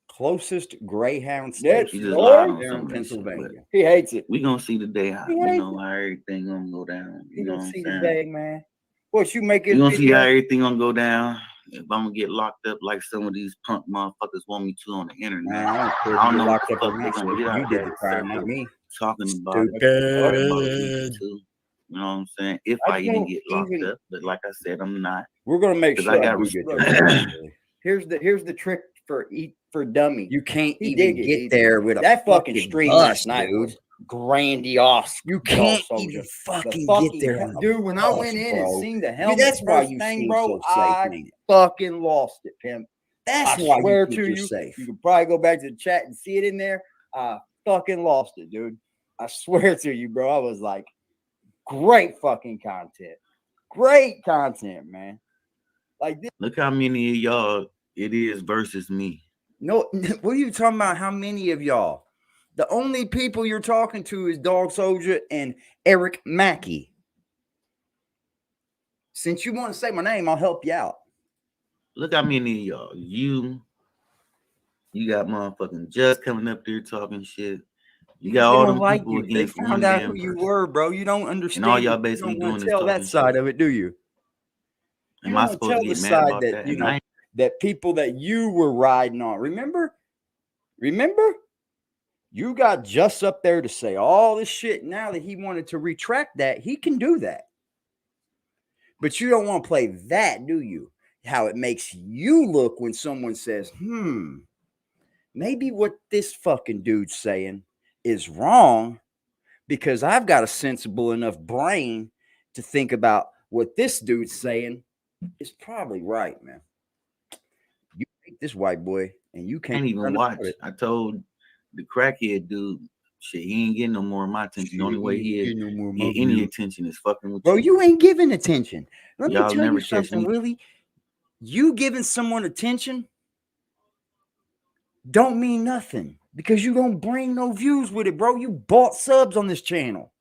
Speaker 7: Closest Greyhound
Speaker 3: She
Speaker 7: station.
Speaker 3: just lied on
Speaker 7: There
Speaker 3: some
Speaker 7: in
Speaker 3: of that shit.
Speaker 7: Pennsylvania. He hates it.
Speaker 3: We gonna see the day how
Speaker 7: He
Speaker 3: you
Speaker 7: hates
Speaker 3: know how everything gonna go down. You know what I'm
Speaker 7: see
Speaker 3: saying?
Speaker 7: the day, man. What you make it?
Speaker 3: We gonna see how everything gonna go down. If I'm gonna get locked up like some of these punk motherfuckers want me to on the internet,
Speaker 7: Man, I don't care if
Speaker 3: I don't
Speaker 7: you
Speaker 3: know
Speaker 7: get
Speaker 3: what
Speaker 7: locked
Speaker 3: the
Speaker 7: up or
Speaker 3: fuck they
Speaker 7: not.
Speaker 3: gonna get
Speaker 7: You
Speaker 3: out
Speaker 7: did
Speaker 3: there
Speaker 7: the crime, not me.
Speaker 3: talking about it.
Speaker 7: Stupid.
Speaker 3: Too. You know what I'm saying? If I even get locked up, but like I said, I'm not.
Speaker 7: We're gonna make
Speaker 3: Because
Speaker 7: sure
Speaker 3: I got
Speaker 7: you get
Speaker 3: respect.
Speaker 7: there. Here's the trick for dummy. You can't
Speaker 9: He
Speaker 7: even
Speaker 9: dig it,
Speaker 7: get
Speaker 9: dude.
Speaker 7: there with a
Speaker 9: That fucking
Speaker 7: fucking
Speaker 9: stream
Speaker 7: bus,
Speaker 9: last night
Speaker 7: dude.
Speaker 9: was grandiose.
Speaker 7: You
Speaker 9: dog
Speaker 7: can't
Speaker 9: soldier.
Speaker 7: even
Speaker 9: The
Speaker 7: fucking
Speaker 9: fucking
Speaker 7: get there on a
Speaker 9: dude. When I
Speaker 7: bus,
Speaker 9: went in
Speaker 7: bro.
Speaker 9: and seen the
Speaker 7: Dude,
Speaker 9: helmet,
Speaker 7: that's why
Speaker 9: first
Speaker 7: you
Speaker 9: thing,
Speaker 7: seem
Speaker 9: bro,
Speaker 7: so safe,
Speaker 9: I
Speaker 7: ain't it?
Speaker 9: fucking lost it, Pimp.
Speaker 7: That's
Speaker 9: I
Speaker 7: why
Speaker 9: swear
Speaker 7: you think
Speaker 9: to
Speaker 7: you're
Speaker 9: you,
Speaker 7: safe.
Speaker 9: you can probably go back to the chat and see it in there. I fucking lost it, dude. I swear to you, bro. I was like, great fucking content. Great content, man. Like this.
Speaker 3: Look how many of y'all it is versus me.
Speaker 7: No, what are you talking about? How many of y'all? The only people you're talking to is Dog Soldier and Eric Mackey. Since you want to say my name, I'll help you out.
Speaker 3: Look how many of y'all. You got motherfucking Just coming up there talking shit. You got all them people against
Speaker 7: They found
Speaker 3: one
Speaker 7: out
Speaker 3: damn
Speaker 7: who you
Speaker 3: person.
Speaker 7: were, bro. You don't understand.
Speaker 3: And all y'all
Speaker 7: You
Speaker 3: basically
Speaker 7: don't want
Speaker 3: doing
Speaker 7: to
Speaker 3: is
Speaker 7: tell that
Speaker 3: talking
Speaker 7: side
Speaker 3: shit.
Speaker 7: of it, do you?
Speaker 3: Am
Speaker 7: You
Speaker 3: I
Speaker 7: don't
Speaker 3: supposed to
Speaker 7: tell
Speaker 3: get
Speaker 7: the
Speaker 3: mad
Speaker 7: side
Speaker 3: about
Speaker 7: that
Speaker 3: that?
Speaker 7: you
Speaker 3: And
Speaker 7: know
Speaker 3: I ain't-
Speaker 7: that people that you were riding on. Remember? You got Just up there to say all this shit. Now that he wanted to retract that, he can do that. But you don't want to play that, do you? How it makes you look when someone says, maybe what this fucking dude's saying is wrong, because I've got a sensible enough brain to think about what this dude's saying is probably right, man. You hate this white boy and you can't
Speaker 3: even watch. I told the crackhead dude, shit, he ain't getting no more of my attention. The only way he get any attention is fucking with
Speaker 7: bro,
Speaker 3: you.
Speaker 7: you ain't giving attention. Let
Speaker 3: Y'all
Speaker 7: me tell
Speaker 3: never
Speaker 7: you
Speaker 3: catch
Speaker 7: something,
Speaker 3: me.
Speaker 7: Willie. You giving someone attention don't mean nothing, because you don't bring no views with it, bro. You bought subs on this channel.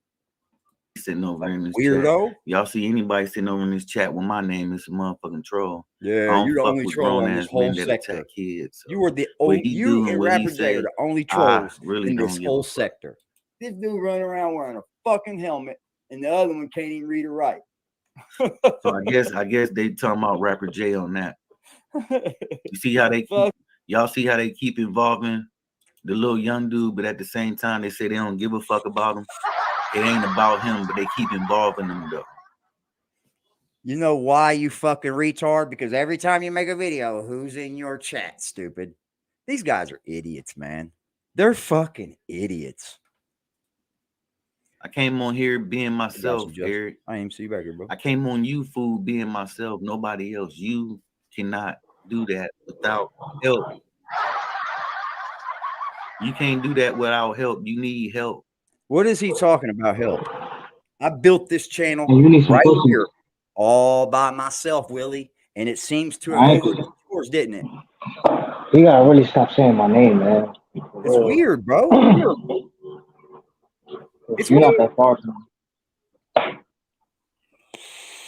Speaker 3: Sitting over in this
Speaker 7: Weirdo.
Speaker 3: chat. Y'all see anybody sitting over in this chat with my name is a motherfucking troll.
Speaker 7: Yeah, you're the only troll on this whole
Speaker 3: that
Speaker 7: sector.
Speaker 3: attack kids. So
Speaker 7: You are the
Speaker 3: what
Speaker 7: only,
Speaker 3: he
Speaker 7: you
Speaker 3: do and
Speaker 7: and
Speaker 3: what he
Speaker 7: Rapper J
Speaker 3: say,
Speaker 7: are the only
Speaker 3: I
Speaker 7: trolls
Speaker 3: really
Speaker 7: in
Speaker 3: don't
Speaker 7: this
Speaker 3: give a
Speaker 7: whole
Speaker 3: fuck.
Speaker 7: sector. This dude running around wearing a fucking helmet, and the other one can't even read or write.
Speaker 3: So I guess they talking about Rapper J on that. You see how they keep, y'all see how they keep involving the little young dude, but at the same time they say they don't give a fuck about him. It ain't about him, but they keep involving him though.
Speaker 7: You know why, you fucking retard? Because every time you make a video, who's in your chat, stupid? These guys are idiots, man. They're fucking idiots.
Speaker 3: I came on here being myself, Eric.
Speaker 7: I am. See you back here, bro.
Speaker 3: I came on you, fool, being myself. Nobody else. You cannot do that without help. You can't do that without help. You need help.
Speaker 7: What is he talking about? Help. I built this channel right here all by myself, Willie, and it seems to have opened yours, didn't it?
Speaker 8: You gotta really stop saying my name, man.
Speaker 7: It's weird, bro.
Speaker 8: You're not that far from me.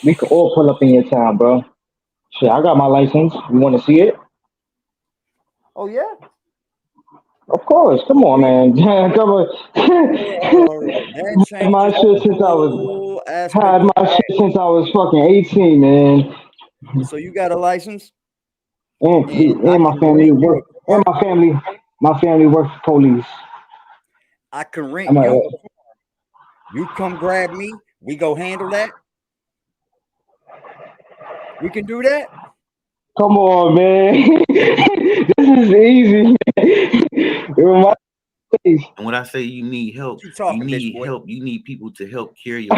Speaker 8: We could all pull up in your town, bro. Shit, I got my license. You want to see it?
Speaker 7: Oh, yeah?
Speaker 8: Of course. Come on, man. Come on. Had my shit since I was fucking 18, man.
Speaker 7: So you got a license?
Speaker 8: And my family work. And my family works for police.
Speaker 7: I can rent you. You come grab me. We go handle that. We can do that.
Speaker 8: Come on, man. This is easy.
Speaker 3: And when I say you need help, you need people to help carry your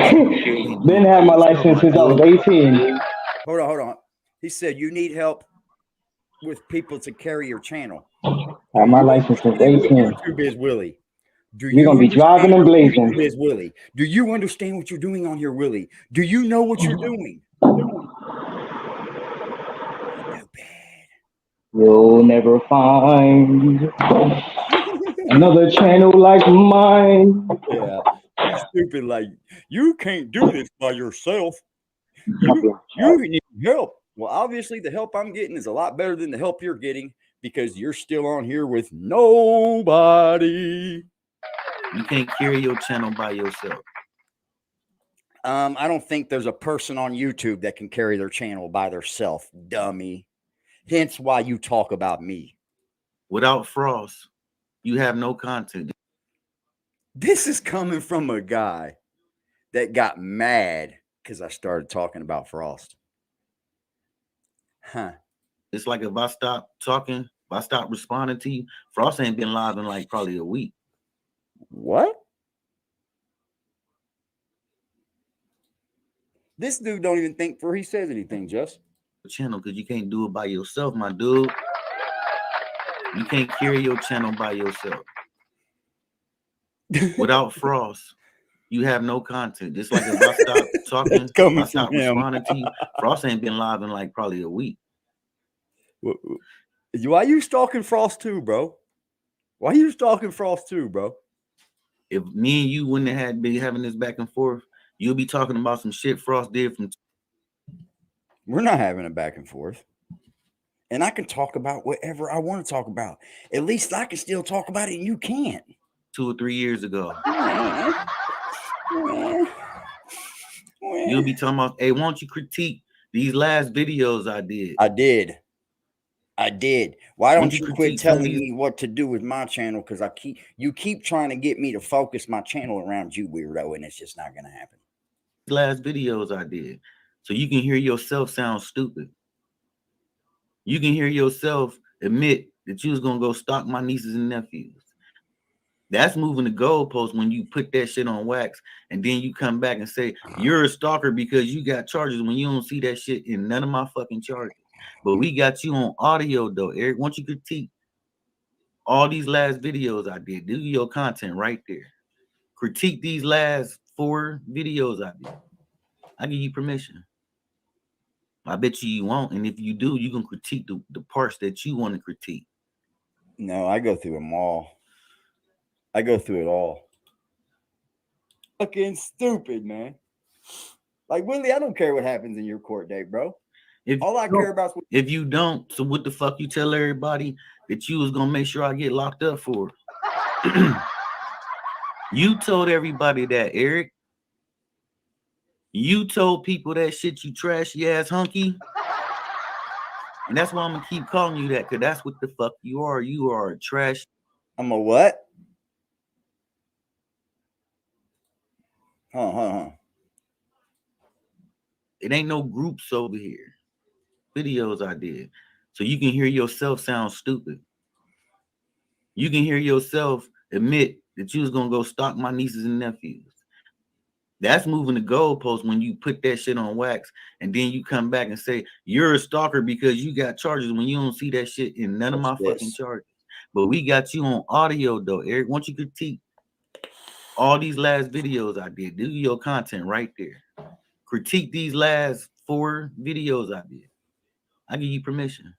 Speaker 8: Been had my license since I was 18.
Speaker 9: Hold on. He said you need help with people to carry your channel.
Speaker 8: I have my license since 18.
Speaker 9: YouTube is Willie. Do
Speaker 8: You're gonna be driving and blazing.
Speaker 9: YouTube is Willie. Do you understand what you're doing on here, Willie? Do you know what you're doing?
Speaker 8: You'll never find another channel like mine.
Speaker 9: Yeah, you stupid. Like, you can't do this by yourself. You need help. Well, obviously, the help I'm getting is a lot better than the help you're getting because you're still on here with nobody.
Speaker 3: You can't carry your channel by yourself.
Speaker 9: I don't think there's a person on YouTube that can carry their channel by themselves, dummy. Hence why you talk about me.
Speaker 3: Without Frost, you have no content.
Speaker 9: This is coming from a guy that got mad because I started talking about Frost. Huh.
Speaker 3: It's like if I stop talking, if I stop responding to you, Frost ain't been live in like probably a week.
Speaker 9: What? This dude don't even think before he says anything, Just.
Speaker 3: Channel, because you can't do it by yourself, my dude. You can't carry your channel by yourself. Without Frost, you have no content. Just like if I stop talking, if I stop responding to you, Frost ain't been live in like probably a week.
Speaker 9: Why you stalking Frost too, bro? Why you stalking Frost too, bro?
Speaker 3: If me and you wouldn't have been having this back and forth, you'll be talking about some shit Frost did from.
Speaker 9: We're not having a back and forth. And I can talk about whatever I want to talk about. At least I can still talk about it and you can't.
Speaker 3: 2 or 3 years ago. You'll be talking about, hey, won't you critique these last videos I did?
Speaker 9: I did. Why don't you quit telling me what to do with my channel? Because you keep trying to get me to focus my channel around you, weirdo, and it's just not gonna happen.
Speaker 3: Last videos I did. So you can hear yourself sound stupid. You can hear yourself admit that you was gonna go stalk my nieces and nephews. That's moving the goalpost when you put that shit on wax and then you come back and say you're a stalker because you got charges when you don't see that shit in none of my fucking charges. But we got you on audio though, Eric. Once you critique all these last videos I did, do your content right there. Critique these last 4 videos I did. I give you permission. I bet you won't. And if you do, you can critique the parts that you want to critique.
Speaker 9: No, I go through them all. I go through it all. Fucking stupid, man. Like, Willie, I don't care what happens in your court date, bro. All I care about is
Speaker 3: if you don't, so what the fuck you tell everybody that you was gonna make sure I get locked up for? You told everybody that, Eric. You told people that shit, you trashy ass hunky. And that's why I'm gonna keep calling you that, because that's what the fuck you are. You are a trash.
Speaker 9: I'm a what? Huh.
Speaker 3: It ain't no groups over here. Videos I did. So you can hear yourself sound stupid. You can hear yourself admit that you was gonna go stalk my nieces and nephews. That's moving the goalpost when you put that shit on wax and then you come back and say you're a stalker because you got charges when you don't see that shit in none of my fucking charges. But we got you on audio though, Eric. Once you critique all these last videos I did, do your content right there. Critique these last 4 videos I did. I give you permission.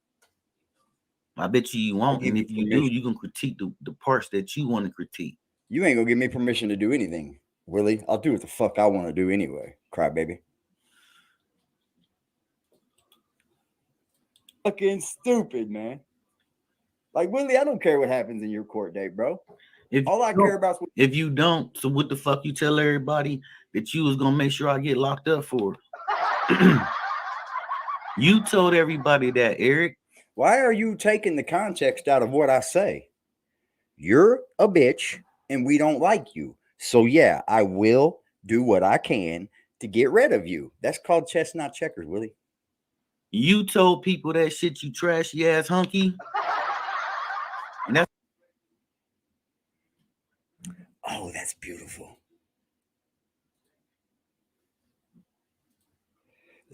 Speaker 3: I bet you won't. And if you do, you can critique the parts that you want to critique.
Speaker 9: You ain't gonna give me permission to do anything, Willie. I'll do what the fuck I want to do anyway, crybaby. Fucking stupid, man. Like, Willie, I don't care what happens in your court date, bro. All I care about is
Speaker 3: if you don't, so what the fuck you tell everybody that you was gonna make sure I get locked up for? You told everybody that, Eric.
Speaker 9: Why are you taking the context out of what I say? You're a bitch and we don't like you. So yeah, I will do what I can to get rid of you. That's called chess, not checkers, Willie.
Speaker 3: You told people that shit, you trashy ass hunky. And that's
Speaker 9: oh, that's beautiful.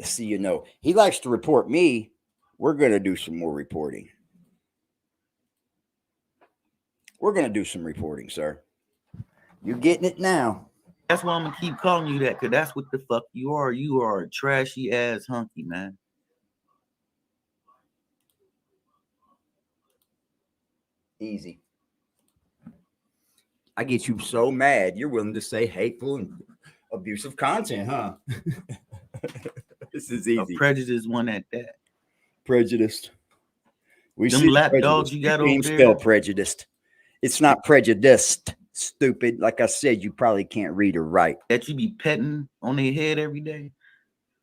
Speaker 7: See, you know, he likes to report me. We're going to do some more reporting. We're going to do some reporting, sir. You're getting it now.
Speaker 3: That's why I'm going to keep calling you that, because that's what the fuck you are. You are a trashy ass hunky, man.
Speaker 7: Easy. I get you so mad, you're willing to say hateful and abusive content, huh? This is easy.
Speaker 3: A prejudiced one at that.
Speaker 7: Prejudiced. We
Speaker 3: Them
Speaker 7: see
Speaker 3: lap
Speaker 7: prejudice.
Speaker 3: dogs you got
Speaker 7: You
Speaker 3: over
Speaker 7: can't
Speaker 3: there.
Speaker 7: spell prejudiced. It's not prejudiced. Stupid. Like I said, you probably can't read or write.
Speaker 3: That you be petting on their head every day.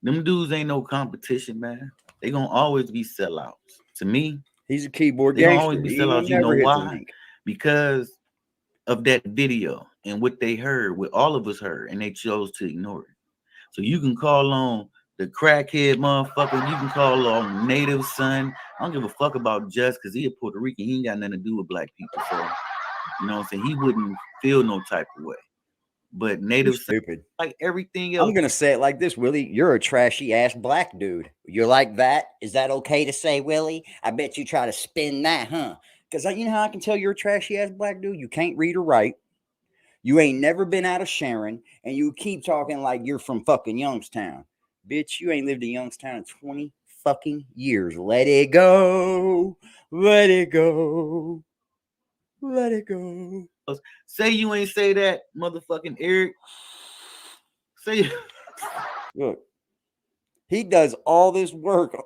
Speaker 3: Them dudes ain't no competition, man. They gonna always be sellouts. To me,
Speaker 7: he's a keyboard
Speaker 3: they gonna
Speaker 7: gangster.
Speaker 3: always be
Speaker 7: He will
Speaker 3: sellouts. You know
Speaker 7: never hit the
Speaker 3: why?
Speaker 7: link.
Speaker 3: Because of that video and what they heard, what all of us heard, and they chose to ignore it. So you can call on the crackhead motherfucker. You can call on Native Son. I don't give a fuck about Just because he a Puerto Rican. He ain't got nothing to do with black people. So, you know what I'm saying? He wouldn't feel no type of way. But Native Son,
Speaker 7: stupid.
Speaker 3: like everything else.
Speaker 7: I'm going to say it like this, Willie. You're a trashy ass black dude. You're like that? Is that okay to say, Willie? I bet you try to spin that, huh? Because you know how I can tell you're a trashy ass black dude? You can't read or write. You ain't never been out of Sharon, and you keep talking like you're from fucking Youngstown. Bitch, you ain't lived in Youngstown in 20 fucking years. Let it go. Let it go. Let it go.
Speaker 3: Say you ain't say that, motherfucking Eric. Say
Speaker 7: look. He does all this work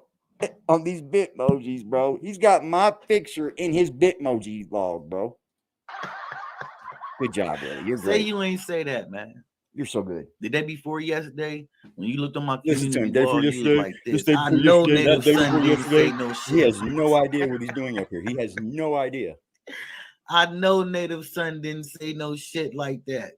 Speaker 7: on these Bitmojis, bro. He's got my picture in his Bitmoji log, bro. Good job, Willie. You're great.
Speaker 3: Say you ain't say that, man.
Speaker 7: You're so good.
Speaker 3: The day before yesterday, when you looked on my
Speaker 7: Listen to him.
Speaker 3: community
Speaker 7: Day for
Speaker 3: wall, you
Speaker 7: yesterday.
Speaker 3: was like this.
Speaker 7: Day
Speaker 3: I
Speaker 7: for
Speaker 3: know
Speaker 7: yesterday.
Speaker 3: Native
Speaker 7: Day
Speaker 3: Son
Speaker 7: for
Speaker 3: didn't
Speaker 7: yesterday.
Speaker 3: say no shit.
Speaker 7: He has no idea what he's doing up here. He has no idea.
Speaker 3: I know Native Son didn't say no shit like that.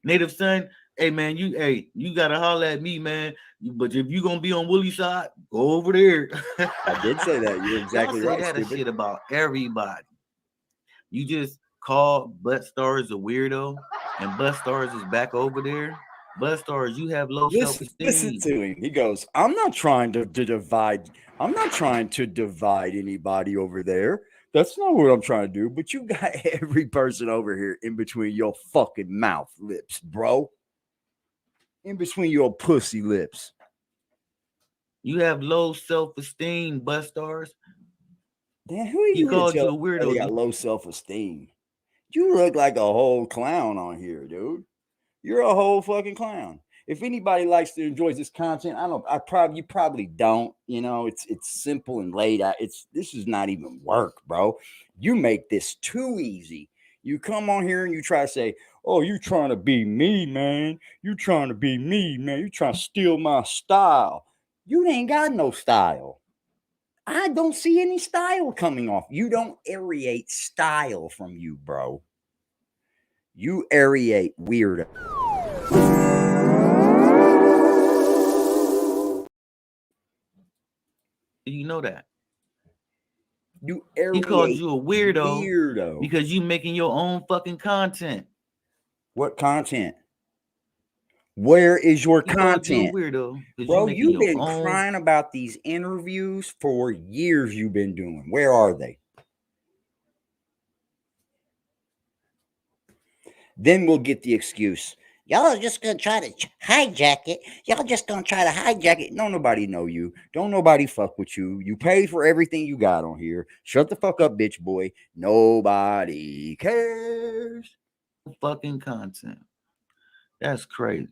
Speaker 3: Native Son, hey man, you gotta holler at me, man. But if you gonna be on Willie's side, go over there.
Speaker 7: I did say that. You're exactly
Speaker 3: Y'all say
Speaker 7: right.
Speaker 3: that
Speaker 7: Stupid.
Speaker 3: shit about everybody. You just call Butt Stars a weirdo, and Butt Stars is back over there. Butt Stars, you have low self-esteem.
Speaker 7: Listen to him. He goes, I'm not trying to divide. I'm not trying to divide anybody over there. That's not what I'm trying to do. But you got every person over here in between your fucking mouth lips, bro. In between your pussy lips.
Speaker 3: You have low self-esteem, Butt Stars.
Speaker 7: Damn, who are you?
Speaker 3: He called you a weirdo.
Speaker 7: You got low self-esteem. You look like a whole clown on here, dude. You're a whole fucking clown. If anybody likes to enjoy this content, you probably don't. You know, it's simple and laid out. This is not even work, bro. You make this too easy. You come on here and you try to say, oh, you trying to be me, man. You trying to be me, man. You trying to steal my style. You ain't got no style. I don't see any style coming off. You don't aerate style from you, bro. You aerate weirdo.
Speaker 3: You know that.
Speaker 7: You aerate.
Speaker 3: He called you a weirdo because you making your own fucking content.
Speaker 7: What content? Where is your content?
Speaker 3: Weirdo,
Speaker 7: bro, you've been crying about these interviews for years. You've been doing. Where are they? Then we'll get the excuse. Y'all are just going to try to hijack it. Y'all just going to try to hijack it. No, nobody know you. Don't nobody fuck with you. You pay for everything you got on here. Shut the fuck up, bitch boy. Nobody cares.
Speaker 3: Fucking content. That's crazy.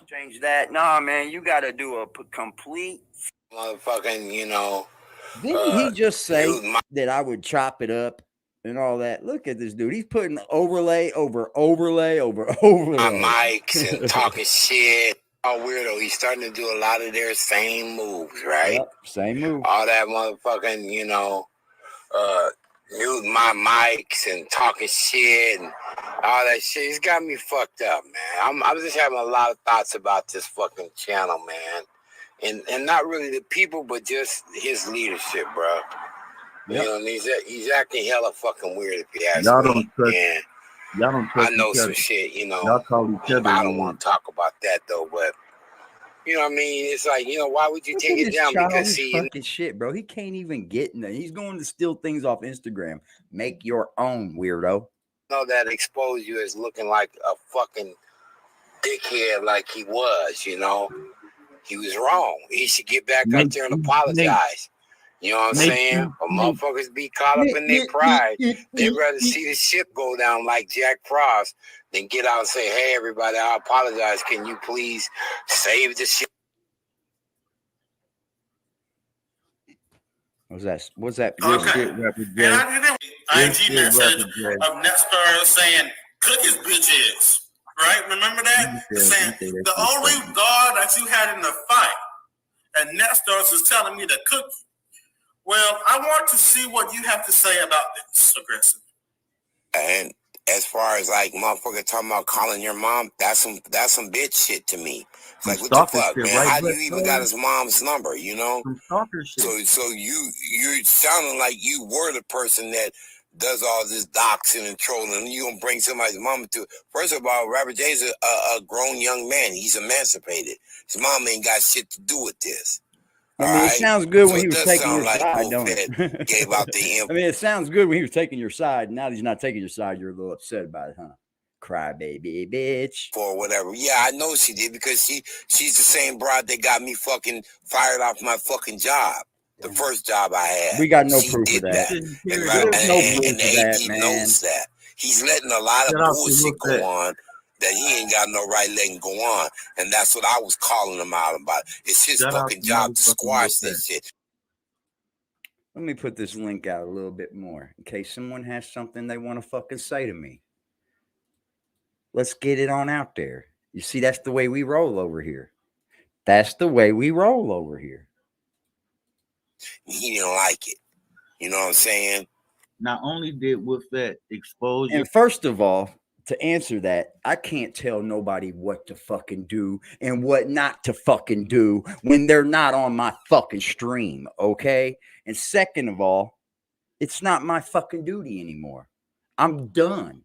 Speaker 7: Change that. Nah, man, you got to do a complete
Speaker 10: motherfucking, you know.
Speaker 7: Didn't he just say that I would chop it up and all that? Look at this dude. He's putting overlay over overlay over overlay.
Speaker 10: My mics and talking shit. All weirdo. He's starting to do a lot of their same moves, right?
Speaker 7: Yep, same move.
Speaker 10: All that motherfucking, you know, mute my mics and talking shit and all that shit. He's got me fucked up, man. I'm just having a lot of thoughts about this fucking channel, man. And not really the people, but just his leadership, bro. Yep. You know, and he's acting hella fucking weird if you ask me.
Speaker 11: Y'all don't
Speaker 10: I
Speaker 11: trust
Speaker 10: know
Speaker 11: each
Speaker 10: some
Speaker 11: other.
Speaker 10: shit, you know.
Speaker 11: Y'all call each other.
Speaker 10: I don't want to talk about that though, but you know what I mean? It's like, you know, why would you take it down? Because see,
Speaker 7: fucking shit, bro. He can't even get in there. He's going to steal things off Instagram. Make your own, weirdo.
Speaker 10: know that expose you as looking like a fucking dickhead like he was, you know. He was wrong. He should get back up there and apologize. You know what I'm saying? But motherfuckers be caught up in their pride. They'd rather see the ship go down like Jack Frost than get out and say, hey, everybody, I apologize. Can you please save the ship?
Speaker 7: What's that? What's that?
Speaker 12: Okay. And I did an IG message of Nestor saying, cook his bitch ass. Right? Remember that? Saying the only guard that you had in the fight, and Nestor was telling me to cook you. Well, I want to see what you have to say about this, Aggressive.
Speaker 10: And as far as like motherfucker talking about calling your mom, that's some bitch shit to me. It's like, what the fuck, man?
Speaker 11: Right?
Speaker 10: How do you even got his mom's number, you know? So you're sounding like you were the person that does all this doxing and trolling, and you gonna bring somebody's mama to it. First of all, Robert J's a grown young man. He's emancipated. His mom ain't got shit to do with this.
Speaker 7: I mean, it sounds good when he was taking your side, don't it?
Speaker 10: Gave out the
Speaker 7: I mean, it sounds good when he was taking your side. Now that he's not taking your side, you're a little upset about it, huh? Crybaby bitch.
Speaker 10: For whatever. Yeah, I know she did because she's the same broad that got me fucking fired off my fucking job. The first job I had.
Speaker 7: We got no proof of that.
Speaker 10: And the AD knows that. He's letting a lot of bullshit go on that he ain't got no right letting go on. And that's what I was calling him out about. It's his fucking job to squash this shit.
Speaker 7: Let me put this link out a little bit more in case someone has something they want to fucking say to me. Let's get it on out there. You see, that's the way we roll over here. That's the way we roll over here.
Speaker 10: He didn't like it. You know what I'm saying?
Speaker 11: Not only did with that exposure.
Speaker 7: And first of all, to answer that, I can't tell nobody what to fucking do and what not to fucking do when they're not on my fucking stream, okay? And second of all, it's not my fucking duty anymore. I'm done.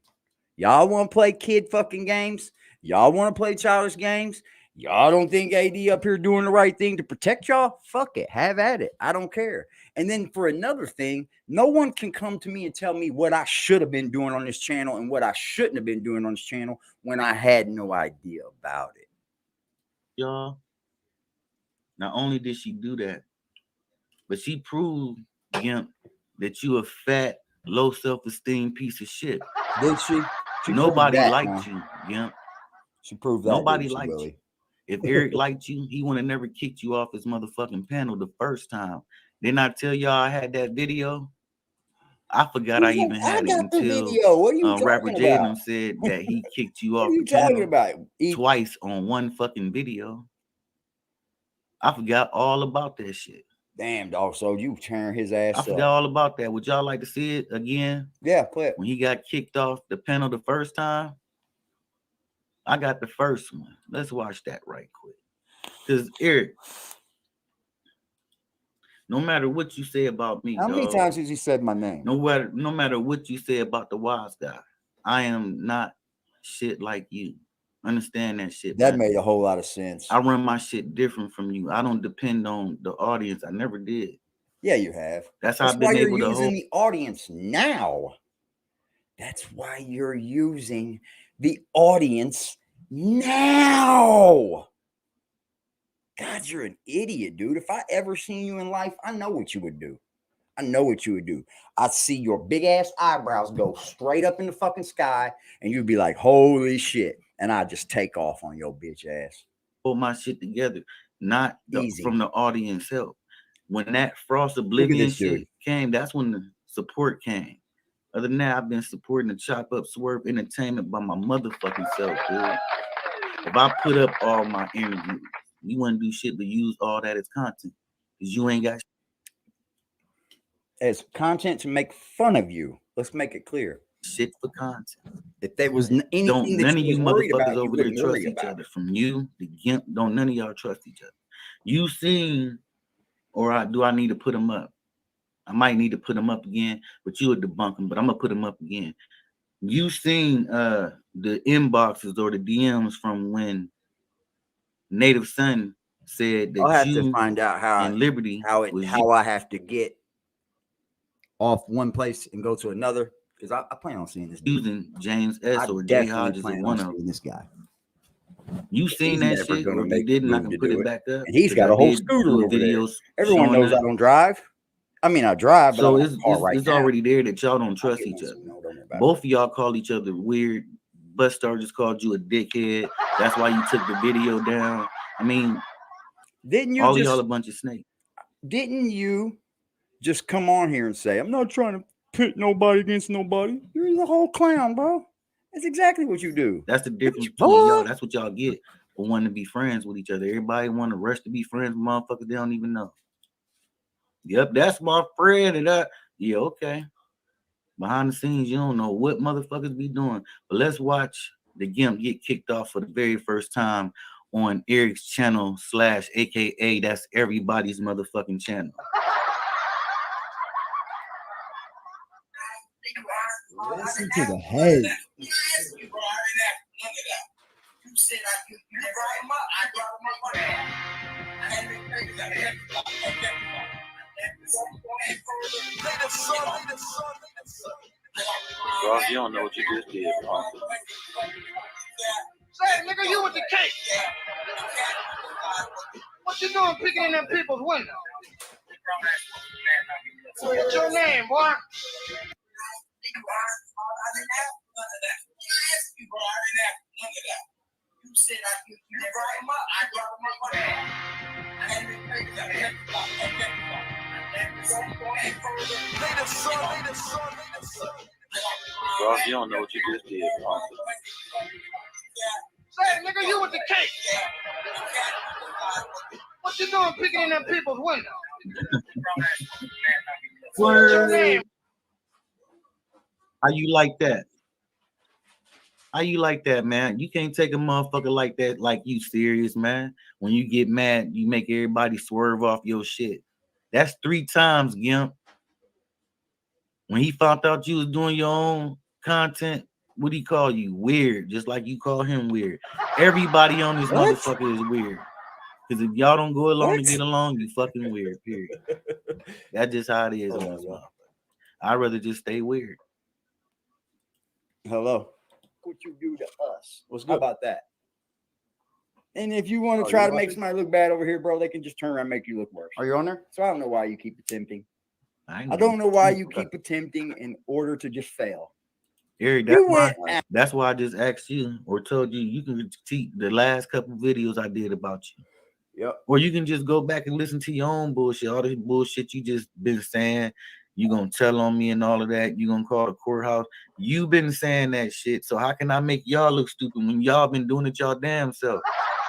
Speaker 7: Y'all want to play kid fucking games? Y'all want to play childish games? Y'all don't think AD up here doing the right thing to protect y'all? Fuck it. Have at it. I don't care. And then for another thing, no one can come to me and tell me what I should have been doing on this channel and what I shouldn't have been doing on this channel when I had no idea about it.
Speaker 11: Y'all, not only did she do that, but she proved, Gimp, that you a fat, low self-esteem piece of shit.
Speaker 7: Did she?
Speaker 11: Nobody liked you, Gimp.
Speaker 7: She proved that.
Speaker 11: Nobody liked you. If Eric liked you, he would have never kicked you off his motherfucking panel the first time. Didn't I tell y'all I had that video? I forgot I even had it until Rapper Jaden said that he kicked you off the panel twice on one fucking video. I forgot all about that shit.
Speaker 7: Damn, dog. So you tearing his ass up.
Speaker 11: I forgot all about that. Would y'all like to see it again?
Speaker 7: Yeah, play it.
Speaker 11: When he got kicked off the panel the first time? I got the first one. Let's watch that right quick. Because Eric, no matter what you say about me,
Speaker 7: how many times has he said my name?
Speaker 11: No matter what you say about the wise guy, I am not shit like you. Understand that shit.
Speaker 7: That made a whole lot of sense.
Speaker 11: I run my shit different from you. I don't depend on the audience. I never did.
Speaker 7: Yeah, you have.
Speaker 11: That's how I've been able to
Speaker 7: hold the audience now. That's why you're using the audience now. God, you're an idiot, dude. If I ever seen you in life, I know what you would do. I know what you would do. I'd see your big ass eyebrows go straight up in the fucking sky, and you'd be like, holy shit. And I'd just take off on your bitch ass.
Speaker 11: Pull my shit together, not from the audience help. When that Frost Oblivion shit came, that's when the support came. Other than that, I've been supporting the Chop Up Swerve Entertainment by my motherfucking self, dude. If I put up all my interviews, you wouldn't do shit but use all that as content. Because you ain't got
Speaker 7: as content to make fun of you. Let's make it clear.
Speaker 11: Shit for content.
Speaker 7: If there was anything
Speaker 11: don't none of you motherfuckers over there trust each other. From you, the Gimp, don't none of y'all trust each other. You seen, or do I need to put them up? I might need to put them up again, but you would debunk them, but I'm gonna put them up again. You seen the inboxes or the DMs from when Native Son said that
Speaker 7: I'll have
Speaker 11: you
Speaker 7: to find out
Speaker 11: and Liberty
Speaker 7: how
Speaker 11: was
Speaker 7: I have to get off one place and go to another, because I plan on seeing this dude.
Speaker 11: using James S.
Speaker 7: I
Speaker 11: or J.
Speaker 7: definitely
Speaker 11: Hodges or
Speaker 7: plan
Speaker 11: one
Speaker 7: on
Speaker 11: of
Speaker 7: seeing this guy.
Speaker 11: you seen
Speaker 7: He's
Speaker 11: that
Speaker 7: never
Speaker 11: shit,
Speaker 7: gonna
Speaker 11: or if you
Speaker 7: make the
Speaker 11: didn't, I
Speaker 7: move
Speaker 11: can
Speaker 7: to
Speaker 11: put
Speaker 7: do
Speaker 11: it
Speaker 7: it.
Speaker 11: back up.
Speaker 7: And he's
Speaker 11: 'cause
Speaker 7: got
Speaker 11: I
Speaker 7: a whole
Speaker 11: did
Speaker 7: scooter
Speaker 11: do a
Speaker 7: over there.
Speaker 11: video
Speaker 7: Everyone
Speaker 11: showing
Speaker 7: knows I
Speaker 11: that.
Speaker 7: don't drive. I mean, I drive, but
Speaker 11: So
Speaker 7: I'm in a car right
Speaker 11: it's
Speaker 7: now.
Speaker 11: already there that y'all don't trust
Speaker 7: I'll
Speaker 11: each
Speaker 7: get
Speaker 11: other.
Speaker 7: one, no, don't worry about
Speaker 11: Both of y'all call each other weird. Bustar just called you a dickhead. That's why you took the video down. I mean,
Speaker 7: Didn't you
Speaker 11: all
Speaker 7: just
Speaker 11: of y'all a bunch of snakes.
Speaker 7: didn't you just come on here and say, I'm not trying to pit nobody against nobody? You're the whole clown, bro. That's exactly what you do.
Speaker 11: That's the difference between y'all. That's what y'all get for wanting to be friends with each other. Everybody want to rush to be friends with motherfuckers they don't even know. Yep, that's my friend. And yeah, okay. Behind the scenes, you don't know what motherfuckers be doing. But let's watch the GIMP get kicked off for the very first time on Eric's channel / AKA that's everybody's motherfucking channel.
Speaker 7: Listen to the head.
Speaker 6: You said I could brought him up. I brought him up on that. I had been crazy. I had
Speaker 11: Ross, you don't know what you just did.
Speaker 6: Say, nigga, you with the cake. What you doing picking in them people's window? What's your name, boy? You said I could brought him up. I brought him up on that. I had been crazy. I had
Speaker 11: Ross, you don't know what you just did.
Speaker 6: Say, nigga, you with the cake. What you doing picking in them people's window? What's your name?
Speaker 11: How you like that? How you like that, man? You can't take a motherfucker like that like you serious, man. When you get mad, you make everybody swerve off your shit. That's 3 times, Gimp. When he found out you was doing your own content, what'd he call you? Weird, just like you call him weird. Everybody on this motherfucker is weird. Because if y'all don't go along to get along, you fucking weird, period. That's just how it is on this motherfucker. I'd rather just stay weird.
Speaker 7: Hello. What you do to us? What's good about that? And if you want to try to make somebody look bad over here, bro, they can just turn around and make you look worse. Are you on there? So I don't know why you keep attempting. I don't know why you keep attempting in order to just fail.
Speaker 11: Eric, that's why I just asked you or told you you can critique the last couple videos I did about you.
Speaker 7: Yep.
Speaker 11: Or you can just go back and listen to your own bullshit. All this bullshit you just been saying. You gonna tell on me and all of that. You gonna call the courthouse. You been saying that shit. So how can I make y'all look stupid when y'all been doing it y'all damn self?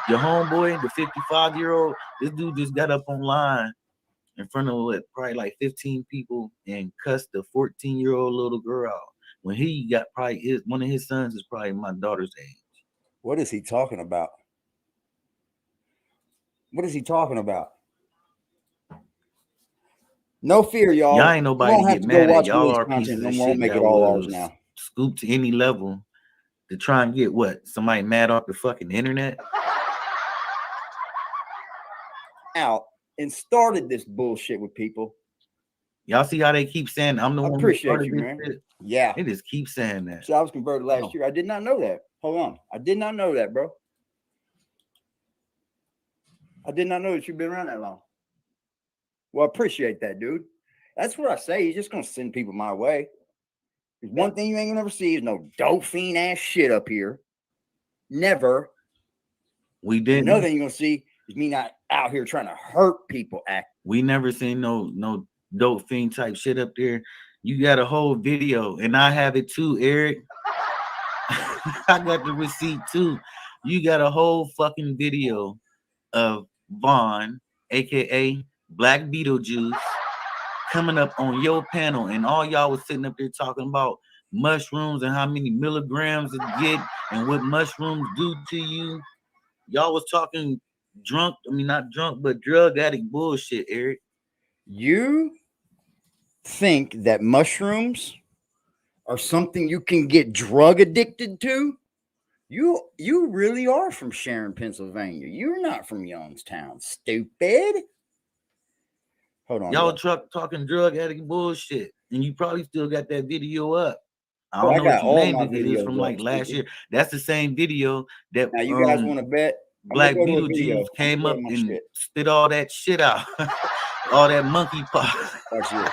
Speaker 11: Your homeboy, the 55-year-old, this dude just got up online in front of probably like 15 people and cussed the 14-year-old little girl out. When he got probably one of his sons is probably my daughter's age.
Speaker 7: What is he talking about? What is he talking about? No fear, y'all.
Speaker 11: Y'all ain't nobody to get mad at. Y'all are pieces of shit
Speaker 7: make
Speaker 11: that
Speaker 7: it all ours
Speaker 11: was
Speaker 7: now.
Speaker 11: scooped to any level to try and get what? Somebody mad off the fucking internet?
Speaker 7: Out and started this bullshit with people.
Speaker 11: Y'all see how they keep saying I'm the one who started this shit?
Speaker 7: Yeah.
Speaker 11: They just keep saying that.
Speaker 7: So I was converted last year. I did not know that. Hold on. I did not know that, bro. I did not know that you've been around that long. Well, I appreciate that, dude. That's what I say. You're just gonna send people my way. There's one thing you ain't gonna ever see is no dope fiend ass shit up here. Never.
Speaker 11: We didn't.
Speaker 7: Another thing you're gonna see is me not out here trying to hurt people.
Speaker 11: We never seen no dope fiend type shit up there. You got a whole video, and I have it too, Eric. I got the receipt too. You got a whole fucking video of Vaughn, aka Black Beetlejuice, coming up on your panel, and all y'all was sitting up there talking about mushrooms and how many milligrams it get and what mushrooms do to you. Y'all was talking drunk, I mean not drunk, but drug addict bullshit, Eric.
Speaker 7: You think that mushrooms
Speaker 9: or something you can get drug addicted to, you really are from Sharon, Pennsylvania. You're not from Youngstown, stupid. Hold on.
Speaker 11: Y'all talking drug addict bullshit, and you probably still got that video up. I
Speaker 9: Oh,
Speaker 11: don't
Speaker 9: I
Speaker 11: know
Speaker 9: got
Speaker 11: what you
Speaker 9: all
Speaker 11: named
Speaker 9: my
Speaker 11: it. It is
Speaker 9: videos
Speaker 11: from like
Speaker 9: up,
Speaker 11: last
Speaker 9: stupid.
Speaker 11: year. That's the same video that
Speaker 9: Now you guys want to bet?
Speaker 11: Black
Speaker 9: I'm gonna go to a
Speaker 11: Beetlejuice
Speaker 9: video.
Speaker 11: came up
Speaker 9: I'm gonna
Speaker 11: and
Speaker 9: shit.
Speaker 11: spit all that shit out, all that monkey pop.
Speaker 9: Watch this.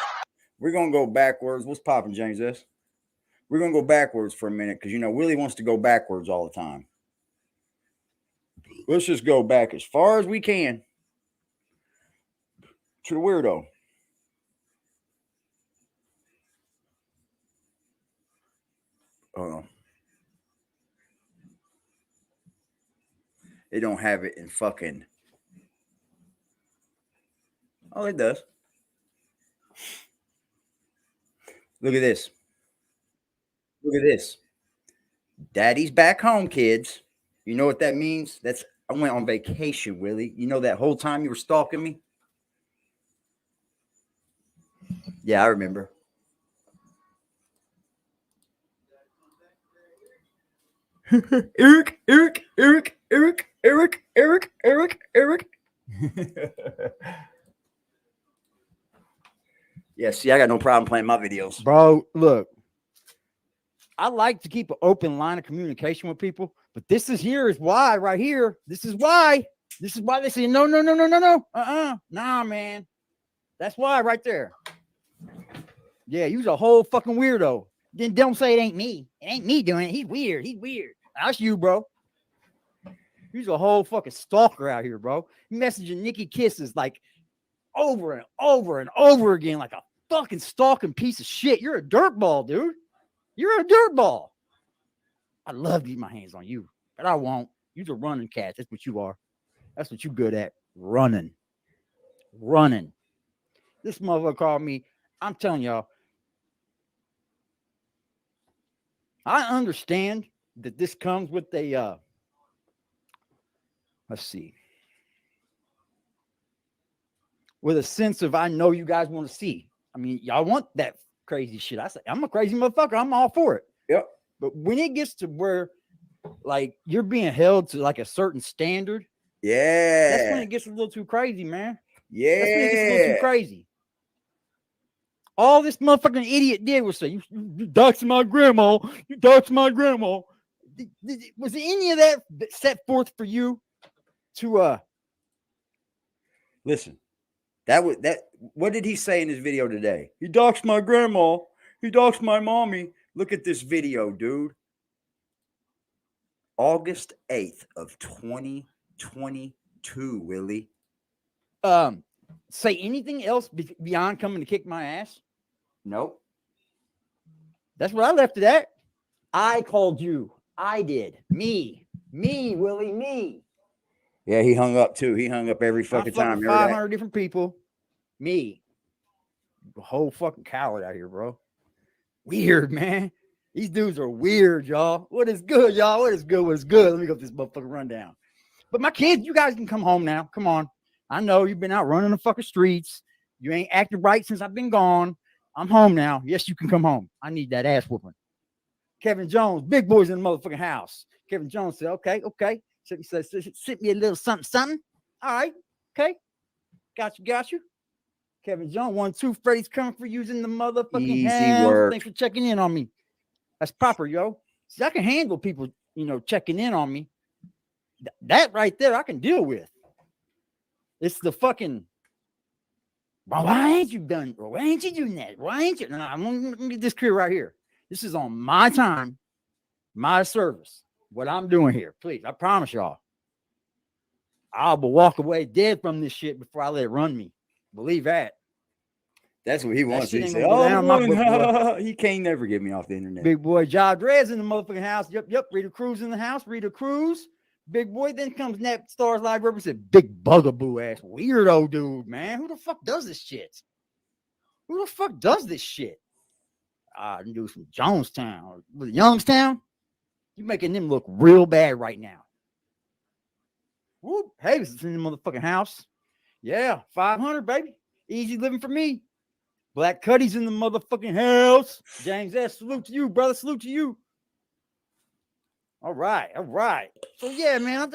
Speaker 9: We're gonna go backwards. What's popping, James? This? We're gonna go backwards for a minute because you know Willie wants to go backwards all the time. Let's just go back as far as we can to the weirdo. Hold on. They don't have it in fucking. Oh, it does. Look at this. Look at this. Daddy's back home, kids. You know what that means? That's I went on vacation, Willie. You know that whole time you were stalking me? Yeah, I remember. Eric. Yeah, see, I got no problem playing my videos. Bro, look. I like to keep an open line of communication with people, but this is why right here. This is why they say no. Nah, man. That's why right there. Yeah, you's a whole fucking weirdo. Then don't say it ain't me. It ain't me doing it. He's weird. That's you, bro. You's a whole fucking stalker out here, bro. You messaging Nikki Kisses like over and over and over again like a fucking stalking piece of shit. You're a dirtball, dude. You're a dirtball. I'd love to get my hands on you, but I won't. You're a running cat. That's what you are. That's what you're good at. Running. This motherfucker called me. I'm telling y'all. I understand that this comes with a let's see. With a sense of I know you guys want to see. I mean, y'all want that crazy shit. I say, I'm a crazy motherfucker. I'm all for it. Yep. But when it gets to where like you're being held to like a certain standard, that's when it gets a little too crazy, man. Yeah. That's when it gets a little too crazy. All this motherfucking idiot did was say, you doxed my grandma. You doxed my grandma. Was any of that set forth for you to listen? What did he say in his video today? He doxed my grandma. He doxed my mommy. Look at this video, dude. August 8th of 2022, Willie. Say anything else beyond coming to kick my ass? Nope. That's what I left it at. I called you. I did. Me, Willie, me. Yeah, he hung up too. He hung up every fucking time. 500 different people. Me. A whole fucking coward out here, bro. Weird, man. These dudes are weird, y'all. What is good, y'all? What is good? Let me go this motherfucking rundown. But my kids, you guys can come home now. Come on. I know you've been out running the fucking streets. You ain't acted right since I've been gone. I'm home now. Yes, you can come home. I need that ass whooping. Kevin Jones, big boys in the motherfucking house. Kevin Jones said, okay. So he said, sent me a little something. All right. Okay. Got you. Kevin Jones, 1, 2, Freddie's coming for using the motherfucking easy house. Work. Thanks for checking in on me. That's proper, yo. See, I can handle people, checking in on me. That right there, I can deal with. It's the fucking, well, why ain't you done? Why ain't you doing that? Why ain't you? No, I'm gonna get this clear right here. This is on my time, my service. What I'm doing here, please. I promise y'all. I'll walk away dead from this shit before I let it run me. Believe that. That's what he wants. He said, he can't never get me off the internet. Big boy John Drez in the motherfucking house. Yep. Rita Cruz in the house. Rita Cruz. Big boy. Then comes Nat Stars Live represent big bugaboo ass weirdo dude, man. Who the fuck does this shit? You do from Jonestown or Youngstown. You making them look real bad right now. Whoop. Hayes is in the motherfucking house. Yeah, 500, baby. Easy living for me. Black Cuddy's in the motherfucking house. James S. Salute to you, brother. Salute to you. All right. So yeah, man,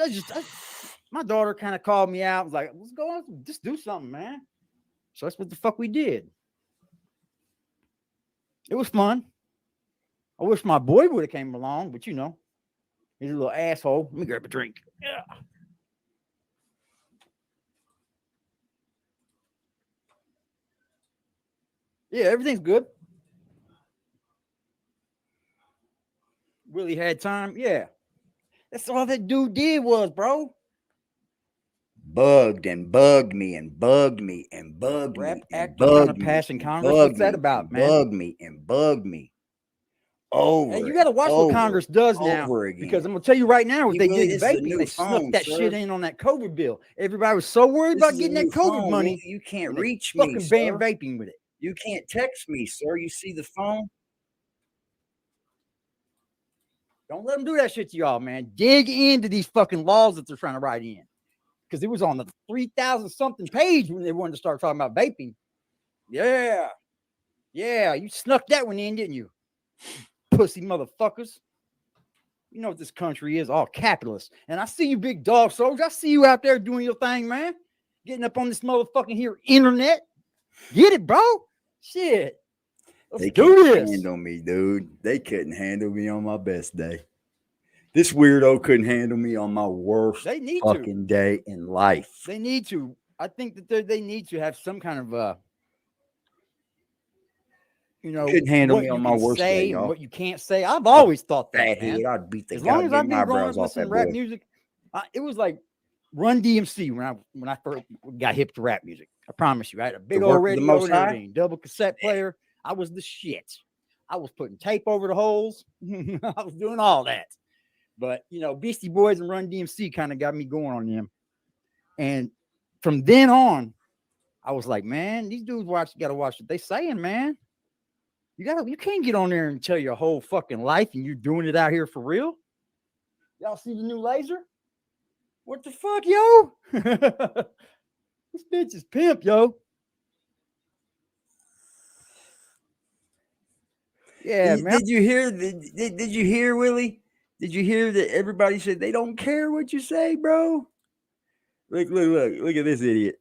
Speaker 9: my daughter kind of called me out. Was like, "What's going on? Just do something, man." So that's what the fuck we did. It was fun. I wish my boy would have came along, but you know, he's a little asshole. Let me grab a drink. Yeah. Yeah, everything's good. Willie had time. Yeah. That's all that dude did was, bro.
Speaker 7: Bugged and bugged me and bugged me and bugged
Speaker 9: Rap
Speaker 7: me and
Speaker 9: actor trying to
Speaker 7: bugged me.
Speaker 9: pass in
Speaker 7: and
Speaker 9: Congress.
Speaker 7: bugged
Speaker 9: What's that
Speaker 7: me
Speaker 9: about,
Speaker 7: and
Speaker 9: man?
Speaker 7: Bugged me and bugged me. Over.
Speaker 9: Hey, you got to watch what Congress does now.
Speaker 7: Again.
Speaker 9: Because I'm going to tell you right now, what they did to vaping, they
Speaker 7: phone,
Speaker 9: snuck that
Speaker 7: sir.
Speaker 9: shit in on that COVID bill. Everybody was so worried about getting that COVID money.
Speaker 7: You can't reach me,
Speaker 9: fucking ban vaping with it.
Speaker 7: You can't text me, sir. You see the phone?
Speaker 9: Don't let them do that shit to y'all, man. Dig into these fucking laws that they're trying to write in. Because it was on the 3,000 something page when they wanted to start talking about vaping. Yeah. Yeah, you snuck that one in, didn't you? Pussy motherfuckers. You know what this country is, all capitalist. And I see you, big dog soldier. I see you out there doing your thing, man. Getting up on this motherfucking here internet. Get it, bro. Shit.
Speaker 7: They couldn't handle me, dude. They couldn't handle me on my best day. This weirdo couldn't handle me on my worst fucking day in life.
Speaker 9: They need to. I think that they need to have some kind of you know,
Speaker 7: couldn't handle me on my worst day, y'all.
Speaker 9: What you can't say. I've always thought that, man.
Speaker 7: I'd beat the
Speaker 9: as long as I've been growing up
Speaker 7: off
Speaker 9: listening
Speaker 7: that
Speaker 9: to rap
Speaker 7: boy.
Speaker 9: music, it was like Run DMC when I first got hip to rap music. I promise you, I had a big old radio and everything, double cassette player. I was the shit. I was putting tape over the holes. I was doing all that. But you know, Beastie Boys and Run DMC kind of got me going on them. And from then on, I was like, man, these dudes gotta watch what they saying, man. You can't get on there and tell your whole fucking life and you're doing it out here for real. Y'all see the new laser? What the fuck, yo? This bitch is Pimp, yo. Yeah, man.
Speaker 7: Did you hear did you hear, Willie? Did you hear that everybody said they don't care what you say, bro? Look at this idiot.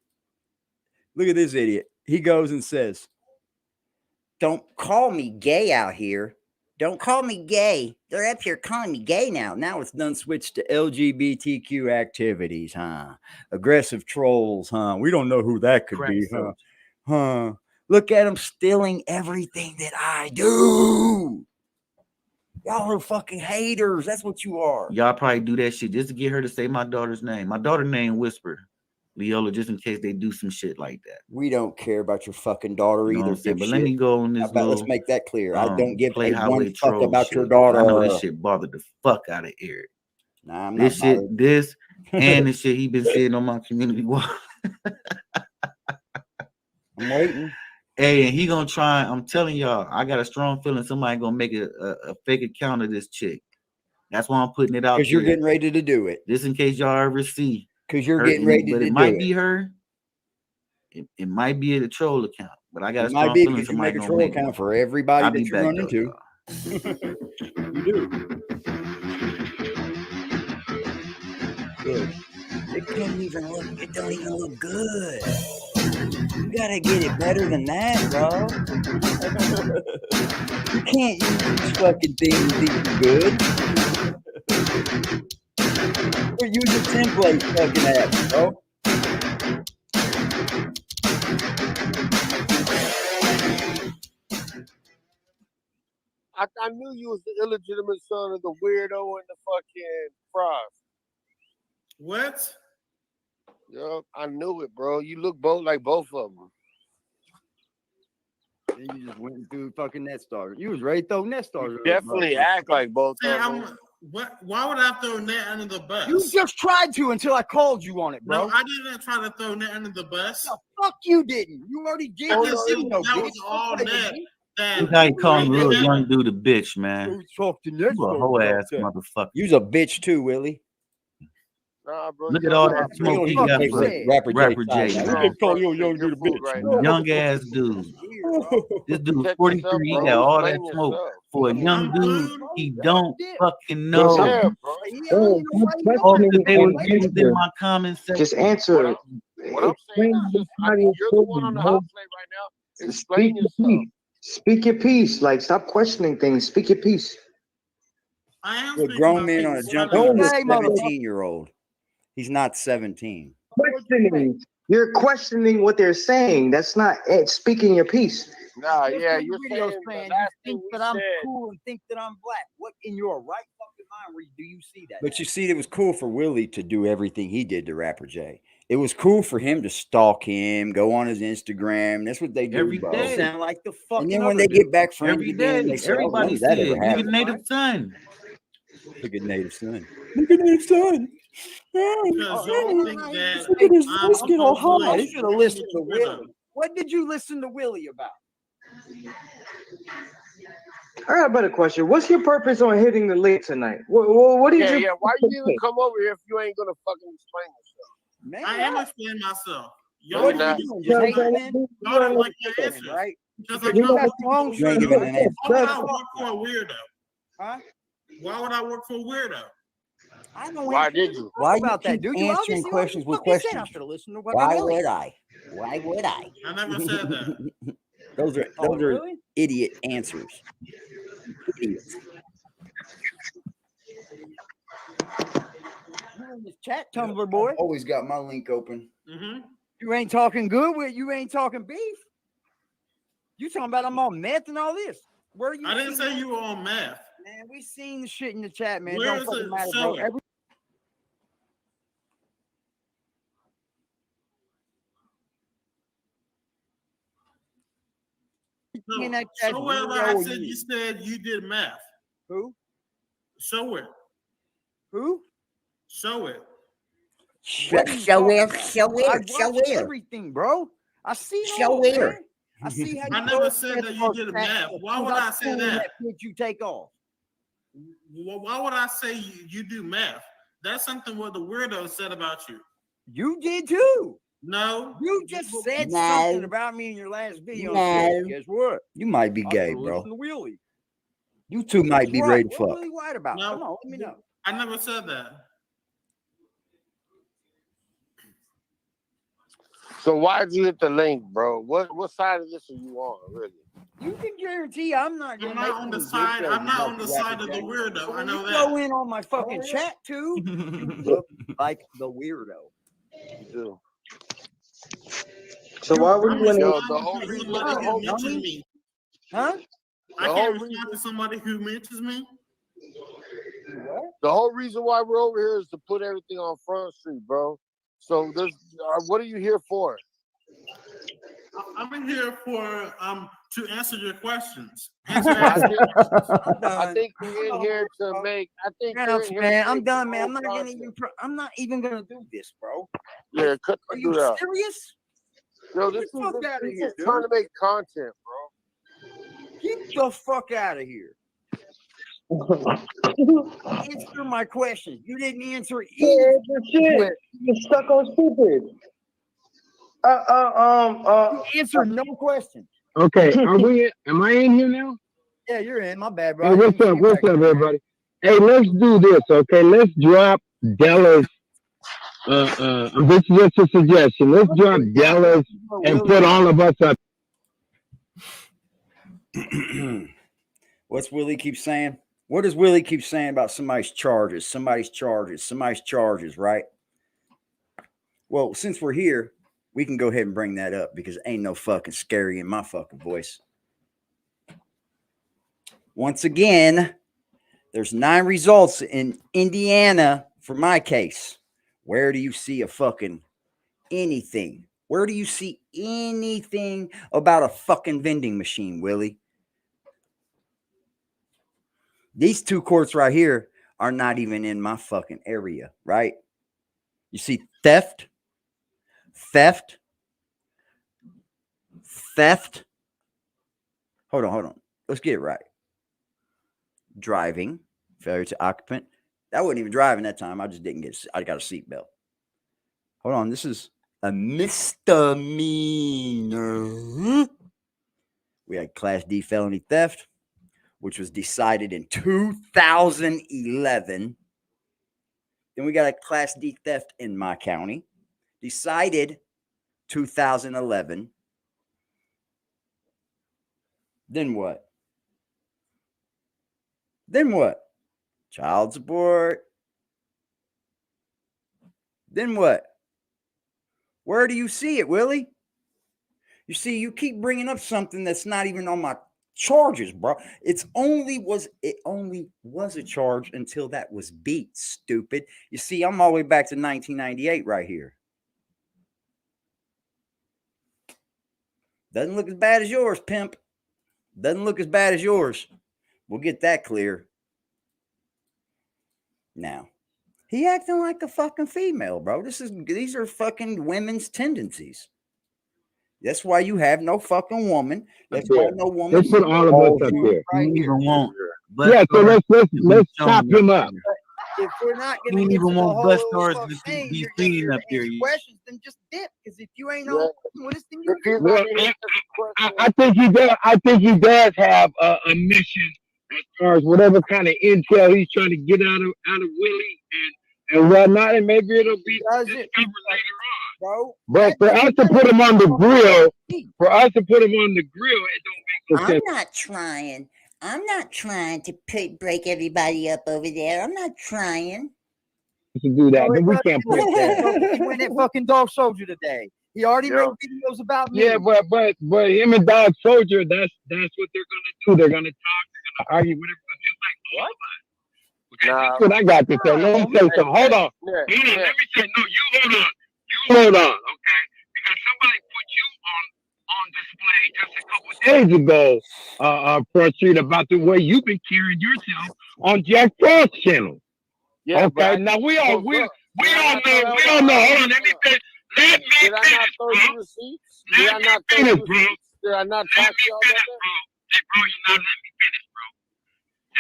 Speaker 7: Look at this idiot. He goes and says, "Don't call me gay out here. Don't call me gay. They're up here calling me gay now. Now it's done switched to LGBTQ activities, huh? Aggressive trolls, huh? We don't know who that could be, huh? Huh? Look at them stealing everything that I do. Y'all are fucking haters. That's what you are.
Speaker 11: Y'all probably do that shit just to get her to say my daughter's name. My daughter's name Whisper. Leola, just in case they do some shit like that.
Speaker 7: We don't care about your fucking daughter either.
Speaker 11: But let me go on this.
Speaker 7: Let's make that clear. I don't give a one fuck about your
Speaker 11: shit.
Speaker 7: daughter.
Speaker 11: I know this shit bothered the fuck out of Eric.
Speaker 7: Nah, I'm
Speaker 11: this
Speaker 7: not
Speaker 11: shit,
Speaker 7: bothered.
Speaker 11: this and the shit he been saying on my community wall.
Speaker 7: I'm waiting.
Speaker 11: Hey, and he gonna try. I'm telling y'all, I got a strong feeling somebody gonna make a fake account of this chick. That's why I'm putting it out.
Speaker 7: Because you're getting ready to do it.
Speaker 11: Just in case y'all ever see.
Speaker 7: Because you're getting ready to do it.
Speaker 11: But it might be her. It might be a troll account. But I got a strong feeling somebody
Speaker 7: make a troll account for everybody that you run into.
Speaker 9: You do.
Speaker 7: Good. It don't even look good. You gotta get it better than that, bro. You can't use these fucking things to be good. Or use a template fucking app, bro.
Speaker 13: I knew you was the illegitimate son of the weirdo and the fucking frost.
Speaker 12: What?
Speaker 13: Yup, I knew it, bro. You look like both of them.
Speaker 9: Then you just went through fucking net starter. You was ready to throw net starter.
Speaker 13: Definitely act like both of them.
Speaker 12: Why would I throw net under the bus?
Speaker 9: You just tried to until I called you on it, bro.
Speaker 12: No, I didn't try to throw net under the bus.
Speaker 9: The fuck you didn't. You already did.
Speaker 12: That was all net.
Speaker 11: This guy calling little young dude a bitch, man. You a whole ass motherfucker.
Speaker 7: You's a bitch too, Willie.
Speaker 13: Nah, bro.
Speaker 11: Look at all that smoke he got
Speaker 9: Hey,
Speaker 11: for
Speaker 9: Rapper J.
Speaker 11: J,
Speaker 9: He
Speaker 11: man.
Speaker 9: can call you a young dude a bitch.
Speaker 13: Right
Speaker 9: No.
Speaker 11: Young ass dude. This dude
Speaker 13: Protect
Speaker 11: 43.
Speaker 13: yourself,
Speaker 11: He
Speaker 13: bro.
Speaker 11: got all that
Speaker 13: Explain
Speaker 11: smoke.
Speaker 13: yourself.
Speaker 11: For a young dude, he don't fucking know.
Speaker 13: Yeah, bro.
Speaker 11: All because they was using my comment section.
Speaker 14: Just answer it.
Speaker 13: What I'm saying is just, I mean, you're the one on the hot plate right now. Explain yourself.
Speaker 14: Speak your piece. Like, stop questioning things. Speak your piece.
Speaker 12: I am
Speaker 9: A grown man on a jumping on a 17-year-old. He's not 17.
Speaker 14: Questioning. You're questioning what they're saying. That's not it. Speaking your piece.
Speaker 13: Nah, yeah, you're saying the
Speaker 9: man,
Speaker 13: last
Speaker 9: you think
Speaker 13: thing
Speaker 9: that
Speaker 13: we
Speaker 9: I'm
Speaker 13: said.
Speaker 9: cool and think that I'm black. What in your right fucking mind do you see that? But you see, it was cool for Willie to do everything he did to Rapper J. It was cool for him to stalk him, go on his Instagram. That's what they do,
Speaker 11: Every
Speaker 9: bro.
Speaker 11: day.
Speaker 9: Sound like the fucking. And then when they get back friends
Speaker 11: Every
Speaker 9: again,
Speaker 11: day.
Speaker 9: they say, "Oh, when
Speaker 11: Everybody
Speaker 9: did that
Speaker 11: see
Speaker 9: ever
Speaker 11: it.
Speaker 9: happen?"
Speaker 11: Even native son.
Speaker 9: Look at native son. Look at native son.
Speaker 12: Because y'all think that
Speaker 9: Look at his
Speaker 12: I'm
Speaker 9: voice get all
Speaker 12: supposed to
Speaker 9: high.
Speaker 12: be
Speaker 9: You should have listened to Willie. What did you listen to Willie about?
Speaker 14: I got a better question. What's your purpose on hitting the link tonight? What did you?
Speaker 13: Yeah, why you even come over here if you ain't gonna fucking explain yourself?
Speaker 9: Man,
Speaker 12: I am explaining myself.
Speaker 13: No,
Speaker 12: Y'all
Speaker 13: you're not.
Speaker 12: y'all don't like my answers.
Speaker 9: Right?
Speaker 12: Because
Speaker 9: You got wrong.
Speaker 12: you ain't
Speaker 9: giving an answer.
Speaker 12: Why would I work for a weirdo?
Speaker 9: Huh?
Speaker 12: Why would I work for a weirdo?
Speaker 9: I don't
Speaker 13: Why did you?
Speaker 9: Why about that, dude? You answering questions with questions. I should have listened to what Why would I? Why would I?
Speaker 12: I never said that.
Speaker 9: Those are idiot answers. Idiots. You're in this chat, Tumblr boy. I've always got my link open.
Speaker 12: Mm-hmm.
Speaker 9: You ain't talking good with you ain't talking beef. You talking about I'm on meth and all this. Where are you?
Speaker 12: I didn't say you were on meth.
Speaker 9: Man, we seen the shit in the chat, man.
Speaker 12: Where
Speaker 9: Don't
Speaker 12: is
Speaker 9: fucking
Speaker 12: it
Speaker 9: matter,
Speaker 12: showing?
Speaker 9: bro.
Speaker 12: No, show where I said you said you did meth.
Speaker 9: Who?
Speaker 12: Show it.
Speaker 9: Who?
Speaker 12: Show it.
Speaker 9: Show everything, bro. I see it. I see how you
Speaker 12: I never said that you did meth. Why would I say that?
Speaker 9: Would you take off?
Speaker 12: Why would I say you do meth? That's something what the weirdo said about you.
Speaker 9: You did too.
Speaker 12: No.
Speaker 9: You just said something about me in your last video. No. Guess what? You might be gay, bro. You two might be ready to fuck. What are you white about?
Speaker 12: No,
Speaker 9: come on, let me know.
Speaker 12: I never said that.
Speaker 13: So why did you hit the link, bro? What side of this are you on, really?
Speaker 9: You can guarantee I'm not
Speaker 12: on the side. I'm not on the side of the weirdo. I know that.
Speaker 9: Go in on my fucking chat too. You look like the weirdo.
Speaker 13: You do.
Speaker 14: So why would you want
Speaker 13: the whole reason who
Speaker 12: mentioned me?
Speaker 9: Huh?
Speaker 12: I can't respond to somebody who mentions me.
Speaker 13: The whole reason why we're over here is to put everything on Front Street, bro. So there's what are you here for?
Speaker 12: I'm in here for to answer your questions.
Speaker 13: I think you're in here to make. I think you're in here
Speaker 9: man. I'm done, man. I'm not even gonna do this, bro.
Speaker 13: Yeah,
Speaker 9: are you serious?
Speaker 13: Yo, this is trying to make content, bro.
Speaker 9: Get the fuck out of here. Answer my question. You didn't answer
Speaker 14: shit. You're stuck on stupid.
Speaker 9: You answered no question.
Speaker 15: Okay, am I in here now?
Speaker 9: Yeah, you're in. My bad, bro.
Speaker 15: Hey, what's up, everybody? Hey, let's do this, okay? Let's drop Della's. This is just a suggestion. Let's drop Della's and put all of us up.
Speaker 9: What's Willie keep saying? What does Willie keep saying about somebody's charges? Somebody's charges, right? Well, since we're here, we can go ahead and bring that up because ain't no fucking scary in my fucking voice. Once again, there's 9 results in Indiana for my case. Where do you see a fucking anything? Where do you see anything about a fucking vending machine, Willie? These 2 courts right here are not even in my fucking area, right? You see theft. Hold on. Let's get it right. Driving, failure to occupant, I wasn't even driving that time. I just didn't get. I got a seatbelt. Hold on. This is a misdemeanor. We had Class D felony theft, which was decided in 2011. Then we got a Class D theft in my county, decided 2011. Then what? Then what? Child support. Then what? Where do you see it, Willie? You see, you keep bringing up something that's not even on my charges, bro. It only was a charge until that was beat, stupid. You see, I'm all the way back to 1998 right here. Doesn't look as bad as yours, Pimp. Doesn't look as bad as yours. We'll get that clear. Now, he acting like a fucking female, bro. These are fucking women's tendencies. That's why you have no fucking woman. That's why no woman.
Speaker 15: Let's put all of us up there.
Speaker 11: Right even want.
Speaker 15: Yeah, so let's chop him up.
Speaker 9: If we're not going to
Speaker 11: even
Speaker 9: get to the
Speaker 11: want
Speaker 9: whole
Speaker 11: bus stars
Speaker 9: fuck
Speaker 11: to
Speaker 9: thing,
Speaker 11: be
Speaker 9: you're
Speaker 11: seen up there.
Speaker 9: questions, then just dip. Because if you ain't no, what is the
Speaker 15: Well, I think he does. I think he does have a mission as far as whatever kind of intel he's trying to get out of Willie and whatnot, and maybe it'll be discovered later on.
Speaker 9: Bro,
Speaker 15: but for us to put him on the grill, it don't make no sense.
Speaker 16: I'm not trying to break everybody up over there. I'm not trying
Speaker 15: to do that. But we can't put that.
Speaker 9: He went at fucking Dog Soldier today. He already made videos about me.
Speaker 15: Yeah, but him and Dog Soldier, that's what they're gonna do. They're gonna talk. They're gonna argue. Whatever. Just like what? Okay, that's what I got to say. Let me say something. Hold on. Let me say. No, you hold on. Okay, because somebody put you on display just a couple of days ago, Front Street, about the way you've been carrying yourself on Jack Frost's channel. Yeah. Okay. Now we all know. Hold on. Let me finish. Let me finish, bro. Did I not finish, bro? Did I not talk to y'all about that? Hey, bro, you're not letting me finish, bro.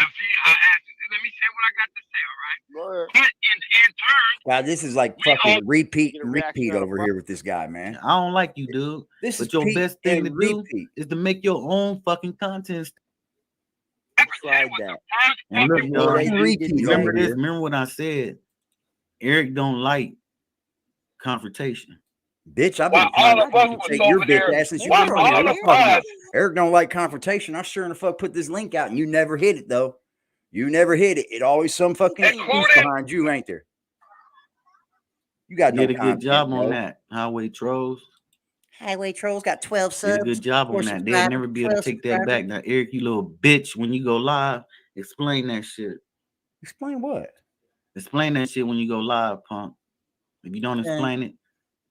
Speaker 15: Now, see, I asked you. Let me say what I got to say, all right? But in turn,
Speaker 9: wow, this is like fucking repeat over here with this guy, man.
Speaker 11: I don't like you, dude. But your best thing to do is to make your own fucking content.
Speaker 9: Tried that.
Speaker 11: And look, remember this. Remember what I said. Eric don't like confrontation.
Speaker 9: Bitch, I've been trying to confrontate your bitch ass since you been on here. Eric don't like confrontation. I sure in the fuck put this link out and you never hit it though. You never hit it. It always some fucking excuse behind you, ain't there? You got
Speaker 11: did a good job on that. Highway Trolls.
Speaker 16: Highway Trolls got 12 subs.
Speaker 11: Did a good job on that. They'll never be able to take that back. Now, Eric, you little bitch, when you go live, explain that shit.
Speaker 9: Explain what?
Speaker 11: Explain that shit when you go live, punk. If you don't explain it,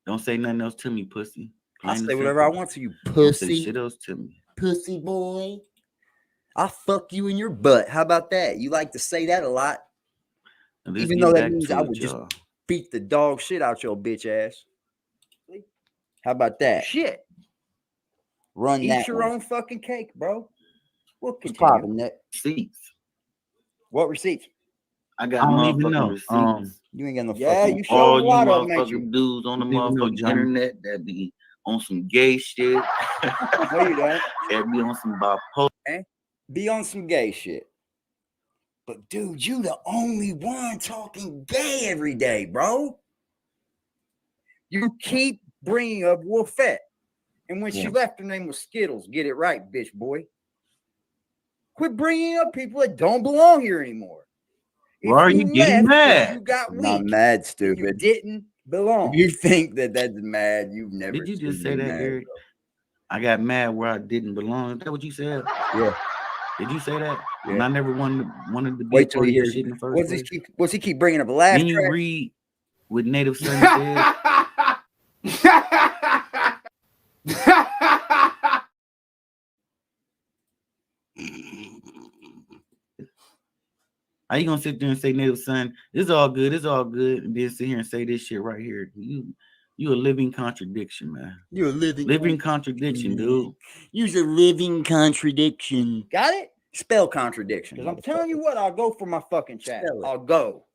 Speaker 11: don't say nothing else to me, pussy.
Speaker 9: I'll say whatever I want to you, pussy.
Speaker 11: Don't say shit else to me.
Speaker 16: Pussy boy.
Speaker 9: I'll fuck you in your butt. How about that? You like to say that a lot. Even though that means I would just beat the dog shit out your bitch ass. How about that? Shit. Run Eat that your own fucking cake, bro. We'll continue. That.
Speaker 11: Receipts.
Speaker 9: What receipts?
Speaker 11: I got motherfucking receipts.
Speaker 9: You ain't got no
Speaker 11: fucking.
Speaker 9: You show a lot of them,
Speaker 11: motherfucking dudes on the motherfucking internet that be on some gay shit.
Speaker 9: No, you don't.
Speaker 11: That be on some bipolar.
Speaker 9: Be on some gay shit. But dude, you the only one talking gay every day, bro. You keep bringing up Wolfette. And when she left, her name was Skittles. Get it right, bitch boy. Quit bringing up people that don't belong here anymore.
Speaker 11: Why are you getting mad?
Speaker 9: You got weak.
Speaker 7: I'm not mad, stupid.
Speaker 9: You didn't belong.
Speaker 7: If you think that that's mad, you've never.
Speaker 11: Did you just say that, Eric? I got mad where I didn't belong. Is that what you said?
Speaker 7: Yeah.
Speaker 11: Did you say that? Yeah. And I never wanted to be
Speaker 7: Wait till he hears
Speaker 11: shit in the first place.
Speaker 9: What's he keep bringing up a laugh?
Speaker 11: Then you read what Native Son said. How you gonna sit there and say Native Son, it's all good, and then sit here and say this shit right here? You a living contradiction, man.
Speaker 7: You're a living
Speaker 11: contradiction, dude.
Speaker 7: You're a living contradiction.
Speaker 9: Got it?
Speaker 7: Spell contradiction. Because I'm telling you what, I'll go for my fucking chat. I'll go.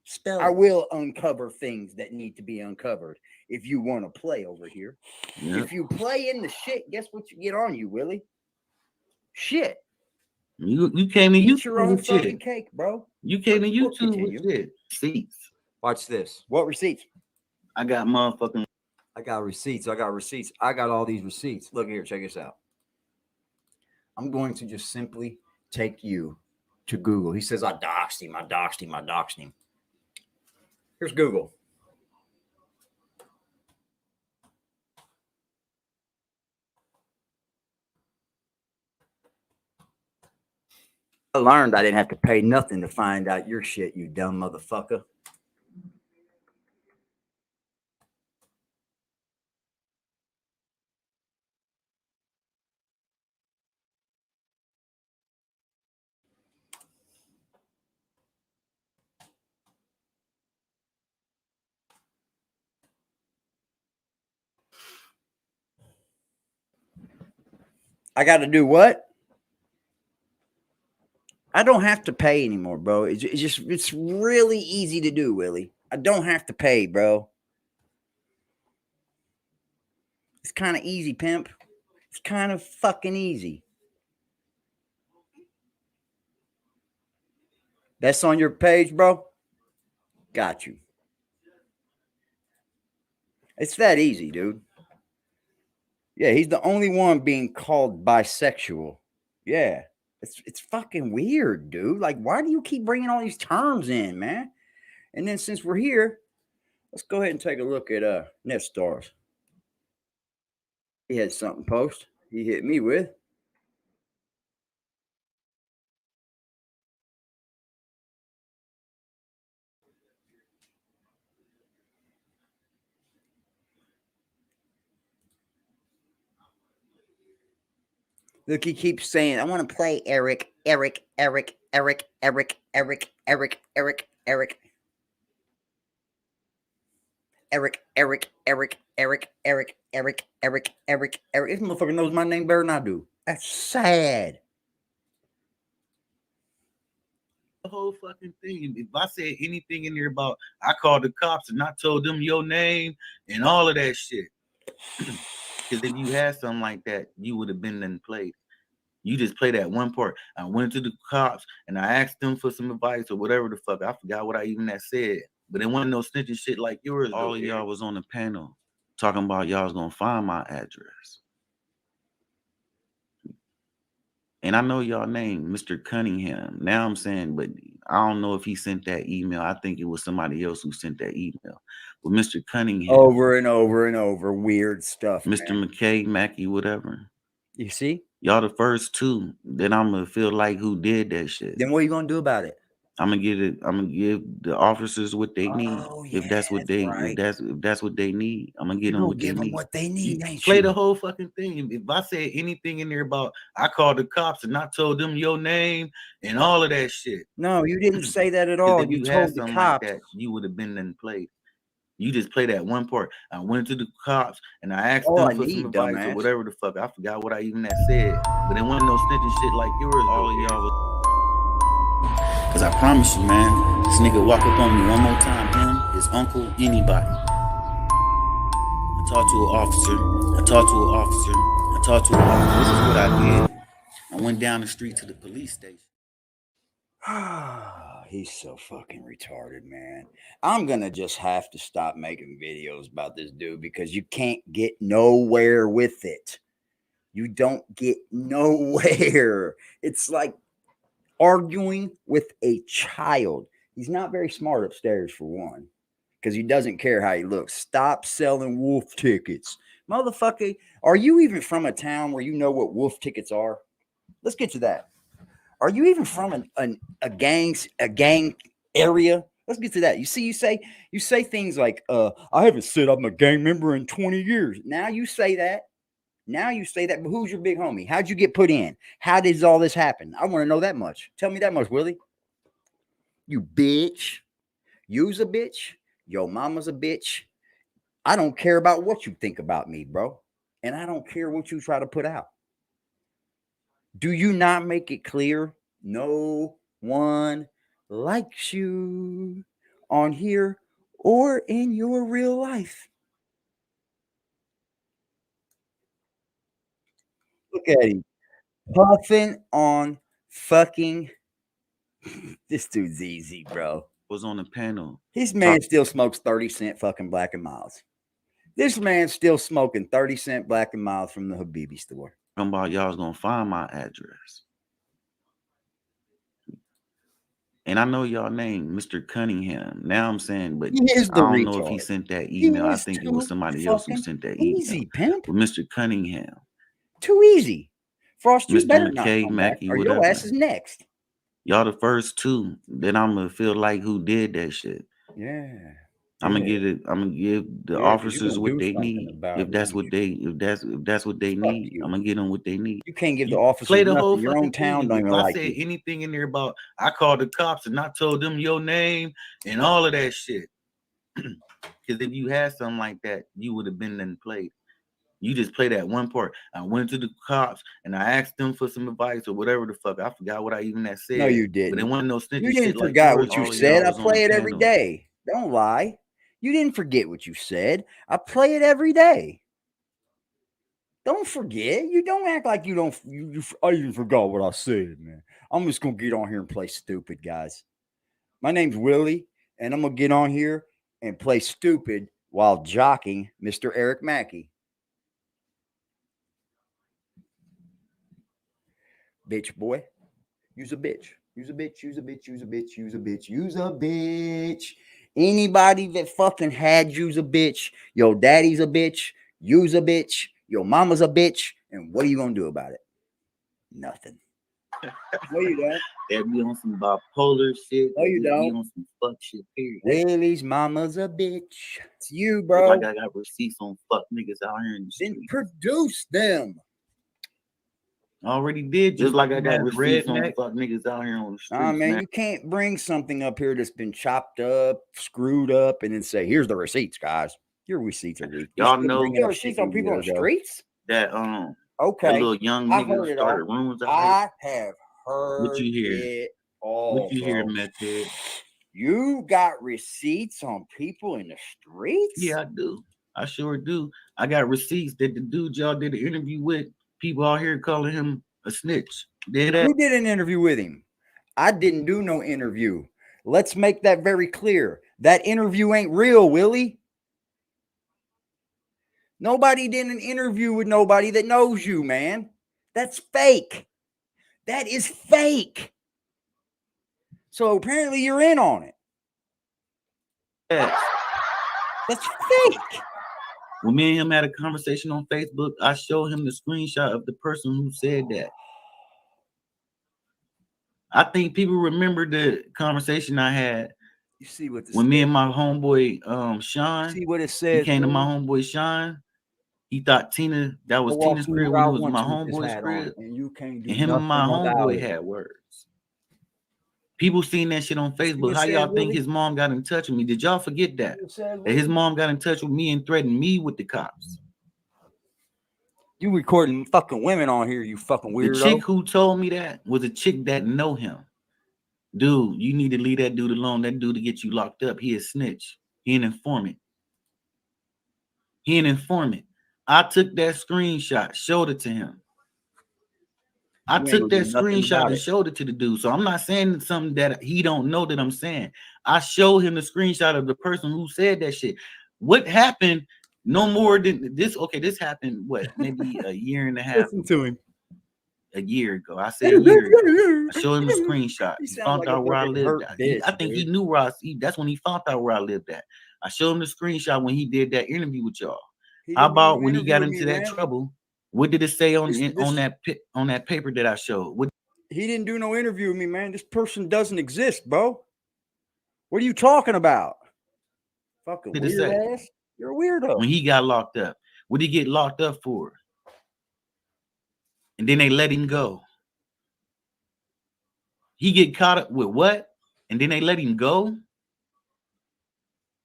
Speaker 11: Spell
Speaker 7: I
Speaker 11: it.
Speaker 7: will uncover things that need to be uncovered if you want to play over here.
Speaker 11: Yep.
Speaker 7: If you play in the shit, guess what you get on you, Willie? Shit.
Speaker 11: You came to
Speaker 7: Eat your
Speaker 11: YouTube
Speaker 7: own
Speaker 11: with
Speaker 7: fucking
Speaker 11: shit.
Speaker 7: cake, bro.
Speaker 11: You came to
Speaker 7: We'll
Speaker 11: YouTube
Speaker 7: continue.
Speaker 11: with shit. Receipts.
Speaker 7: Watch this. What receipts?
Speaker 11: I got motherfucking.
Speaker 7: I got receipts. I got receipts. I got all these receipts. Look here. Check this out. I'm going to just simply take you to Google. He says, I doxed him. I doxed him. I doxed him. Here's Google. I learned I didn't have to pay nothing to find out your shit, you dumb motherfucker. I got to do what? I don't have to pay anymore, bro. It's really easy to do, Willie. I don't have to pay, bro. It's kind of easy, pimp. It's kind of fucking easy. That's on your page, bro? Got you. It's that easy, dude. Yeah, he's the only one being called bisexual. Yeah. It's fucking weird, dude. Like, why do you keep bringing all these terms in, man? And then since we're here, let's go ahead and take a look at NetStars. He had something post. He hit me with. Look, he keeps saying, I want to play Eric, Eric, Eric, Eric, Eric, Eric, Eric, Eric, Eric. Eric, Eric, Eric, Eric, Eric, Eric, Eric, Eric, Eric. This motherfucker knows my name better than I do. That's sad.
Speaker 11: The whole fucking thing. If I said anything in there about I called the cops and I told them your name and all of that shit. Because if you had something like that, you would have been then played. You just play that one part. I went to the cops and I asked them for some advice or whatever the fuck. I forgot what I even had said. But it wasn't no snitching shit like yours. All of y'all was on the panel talking about y'all was gonna find my address. And I know y'all name, Mr. Cunningham. Now I'm saying, but I don't know if he sent that email. I think it was somebody else who sent that email. But Mr. Cunningham.
Speaker 7: Over and over and over. Weird stuff.
Speaker 11: Mr.
Speaker 7: Man.
Speaker 11: McKay, Mackey, whatever.
Speaker 7: You see?
Speaker 11: Y'all the first two that I'm gonna feel like who did that shit.
Speaker 7: Then what are you gonna do about it?
Speaker 11: I'm gonna give the officers what they need.
Speaker 7: Yeah,
Speaker 11: if that's what they
Speaker 7: right.
Speaker 11: if that's what they need, I'm gonna give them what they need.
Speaker 7: What they need. Ain't
Speaker 11: Play
Speaker 7: you?
Speaker 11: the whole fucking thing. If I said anything in there about I called the cops and I told them your name and all of that shit.
Speaker 7: No, you didn't say that at all.
Speaker 11: If
Speaker 7: You
Speaker 11: you
Speaker 7: told
Speaker 11: had
Speaker 7: the
Speaker 11: something
Speaker 7: cops.
Speaker 11: like that, you would have been then played. You just play that one part. I went to the cops and I asked them for some advice or whatever the fuck. I forgot what I even had said. But it wasn't no snitching shit like yours. All of y'all was.
Speaker 3: Cause I promise you, man, this nigga walk up on me one more time, him, his uncle, anybody. I talked to an officer. I talked to an officer. I talked to an officer. This is what I did. I went down the street to the police station.
Speaker 7: He's so fucking retarded, man. I'm gonna just have to stop making videos about this dude because you can't get nowhere with it. You don't get nowhere. It's like arguing with a child. He's not very smart upstairs, for one, because he doesn't care how he looks. Stop selling wolf tickets. Motherfucker, are you even from a town where you know what wolf tickets are? Let's get to that. Are you even from a gang area? Let's get to that. You say things like, I haven't said I'm a gang member in 20 years. Now you say that. But who's your big homie? How'd you get put in? How does all this happen? I want to know that much. Tell me that much, Willie. You bitch. You's a bitch. Your mama's a bitch. I don't care about what you think about me, bro. And I don't care what you try to put out.
Speaker 9: Do you not make it clear no one likes you on here or in your real life? Look at him puffing on fucking. This dude's easy, bro.
Speaker 11: Was on the panel.
Speaker 9: This man still smokes 30-cent fucking Black and Milds. This man's still smoking 30-cent Black and Milds from the Habibi store.
Speaker 11: Talking about y'all was gonna find my address. And I know y'all name, Mr. Cunningham. Now I'm saying, but I don't know if he sent that email. I think it was somebody else who sent that email.
Speaker 9: Easy, Pimp.
Speaker 11: With Mr. Cunningham.
Speaker 9: Too easy. Frost, you better
Speaker 11: Mr.
Speaker 9: not
Speaker 11: K,
Speaker 9: come back,
Speaker 11: Mackey,
Speaker 9: or
Speaker 11: whatever.
Speaker 9: your ass is next.
Speaker 11: Y'all the first two. Then I'm gonna feel like who did that shit.
Speaker 9: Yeah.
Speaker 11: I'm gonna get it. I'm gonna give the officers what they need. If that's what they, if that's what they need, I'm gonna get them what they need.
Speaker 9: You can't give the officers
Speaker 11: Play the
Speaker 9: nothing.
Speaker 11: whole
Speaker 9: Your own
Speaker 11: fucking
Speaker 9: town
Speaker 11: thing.
Speaker 9: don't even
Speaker 11: If I
Speaker 9: like
Speaker 11: said
Speaker 9: you.
Speaker 11: anything in there about I called the cops and I told them your name and all of that shit. Because if you had something like that, you would have been then played. You just play that one part. I went to the cops and I asked them for some advice or whatever the fuck. I forgot what I even had said.
Speaker 9: No, you didn't.
Speaker 11: But it wasn't no snitching
Speaker 9: You didn't
Speaker 11: shit like
Speaker 9: forget
Speaker 11: yours.
Speaker 9: what you
Speaker 11: All
Speaker 9: said.
Speaker 11: y'all
Speaker 9: I
Speaker 11: was on
Speaker 9: play
Speaker 11: the
Speaker 9: it every
Speaker 11: panel.
Speaker 9: day. Don't lie. You didn't forget what you said. I play it every day. Don't forget. You don't act like you don't. I even forgot what I said, man. I'm just gonna get on here and play stupid, guys. My name's Willie, and I'm gonna get on here and play stupid while jocking Mr. Eric Mackey. Bitch boy. Use a bitch. Use a bitch. Use a bitch. Use a bitch. Use a bitch. Use a bitch. Anybody that fucking had use a bitch, your daddy's a bitch, use a bitch, your mama's a bitch, and what are you gonna do about it? Nothing. No, you don't.
Speaker 11: They be on some bipolar shit.
Speaker 9: No, you
Speaker 11: They
Speaker 9: don't.
Speaker 11: be on some fuck shit, period.
Speaker 9: Willie's mama's a bitch. It's you,
Speaker 11: Just
Speaker 9: bro.
Speaker 11: like I got receipts on fuck niggas out here in the street.
Speaker 9: Then produce them.
Speaker 11: I already did, just like I got
Speaker 9: Man,
Speaker 11: receipts on
Speaker 9: redneck.
Speaker 11: fuck niggas out here on the streets,
Speaker 9: Nah, man,
Speaker 11: man.
Speaker 9: you can't bring something up here that's been chopped up, screwed up, and then say, "Here's the receipts, guys." Your receipts are weak.
Speaker 11: Y'all know
Speaker 9: your receipts on people on the streets.
Speaker 11: that
Speaker 9: Okay,
Speaker 11: that little young
Speaker 9: I heard
Speaker 11: nigga
Speaker 9: it
Speaker 11: started
Speaker 9: all.
Speaker 11: rumors out
Speaker 9: I have heard
Speaker 11: What you hear?
Speaker 9: it all.
Speaker 11: What you hear,
Speaker 9: bro.
Speaker 11: meth head?
Speaker 9: You got receipts on people in the streets?
Speaker 11: Yeah, I do. I sure do. I got receipts that the dude y'all did an interview with, people out here calling him a snitch.
Speaker 9: Who did an interview with him? I didn't do no interview. Let's make that very clear. That interview ain't real, Willie. Nobody did an interview with nobody that knows you, man. That's fake. That is fake. So apparently you're in on it.
Speaker 11: Yes.
Speaker 9: That's fake.
Speaker 11: When me and him had a conversation on Facebook, I showed him the screenshot of the person who said that. I think people remember the conversation I had.
Speaker 9: You see what
Speaker 11: when me and my homeboy Sean,
Speaker 9: see what it says.
Speaker 11: he came to my homeboy Sean. He thought Tina, that was
Speaker 9: Go off
Speaker 11: Tina's
Speaker 9: to
Speaker 11: crib
Speaker 9: where I
Speaker 11: when it was
Speaker 9: want
Speaker 11: my
Speaker 9: to with this
Speaker 11: homeboy's
Speaker 9: hat on,
Speaker 11: crib.
Speaker 9: and you can't do
Speaker 11: And him and my
Speaker 9: nothing about
Speaker 11: homeboy
Speaker 9: it.
Speaker 11: had words. People seen that shit on Facebook.
Speaker 9: it
Speaker 11: How
Speaker 9: said,
Speaker 11: y'all think
Speaker 9: Willie?
Speaker 11: his mom got in touch with me? Did y'all forget that?
Speaker 9: it said,
Speaker 11: That his mom got in touch with me and threatened me with the cops.
Speaker 9: You recording fucking women on here, you fucking
Speaker 11: The
Speaker 9: weirdo.
Speaker 11: chick who told me that was a chick that know him. Dude, you need to leave that dude alone. That dude to get you locked up. He a snitch. He an informant. He an informant. I took that screenshot, showed it to him. I
Speaker 9: You ain't
Speaker 11: took
Speaker 9: gonna do
Speaker 11: that
Speaker 9: nothing
Speaker 11: screenshot
Speaker 9: about
Speaker 11: and
Speaker 9: it.
Speaker 11: showed it to the dude. So I'm not saying something that he don't know that I'm saying. I showed him the screenshot of the person who said that shit. What happened? No more than this. Okay, this happened what? Maybe a year and a half.
Speaker 9: Listen to him.
Speaker 11: A year ago. I said a year ago. I showed him the screenshot.
Speaker 9: He
Speaker 11: He
Speaker 9: sounds
Speaker 11: found
Speaker 9: like a
Speaker 11: out where I
Speaker 9: fucking
Speaker 11: lived
Speaker 9: hurt
Speaker 11: at.
Speaker 9: bitch,
Speaker 11: I think he
Speaker 9: dude.
Speaker 11: knew where that's when he found out where I lived at. I showed him the screenshot when he did that interview with y'all.
Speaker 9: He
Speaker 11: How
Speaker 9: didn't do
Speaker 11: about
Speaker 9: no
Speaker 11: when he got
Speaker 9: interview
Speaker 11: into
Speaker 9: with me,
Speaker 11: that
Speaker 9: man.
Speaker 11: trouble? What did it say on
Speaker 9: This-
Speaker 11: on that paper that I showed? What
Speaker 9: He didn't do no interview with me, man. This person doesn't exist, bro. What are you talking about? Fucking
Speaker 11: did it
Speaker 9: weird
Speaker 11: say?
Speaker 9: ass. You're a weirdo.
Speaker 11: When he got locked up? What did he get locked up for? And then they let him go. He get caught up with what? And then they let him go?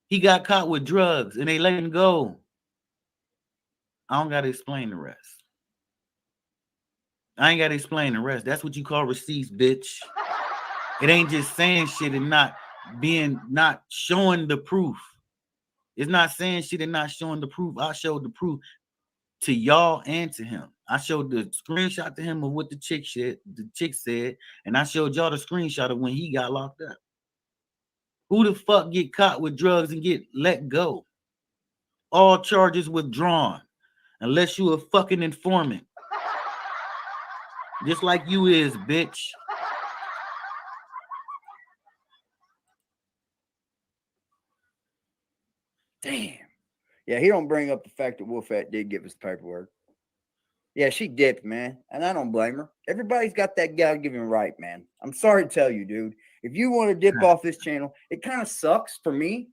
Speaker 11: He got caught with drugs and they let him go. I don't got to explain the rest. I ain't got to explain the rest. That's what you call receipts, bitch. It ain't just saying shit and not showing the proof. It's not saying shit and not showing the proof. I showed the proof to y'all and to him. I showed the screenshot to him of what the chick said, and I showed y'all the screenshot of when he got locked up. Who the fuck get caught with drugs and get let go? All charges withdrawn, unless you a fucking informant. Just like you is, bitch.
Speaker 9: Damn. Yeah, he don't bring up the fact that Wolfette did give his paperwork. Yeah, she dipped, man, and I don't blame her. Everybody's got that God-given right, man. I'm sorry to tell you, dude. If you want to dip off this channel, it kind of sucks for me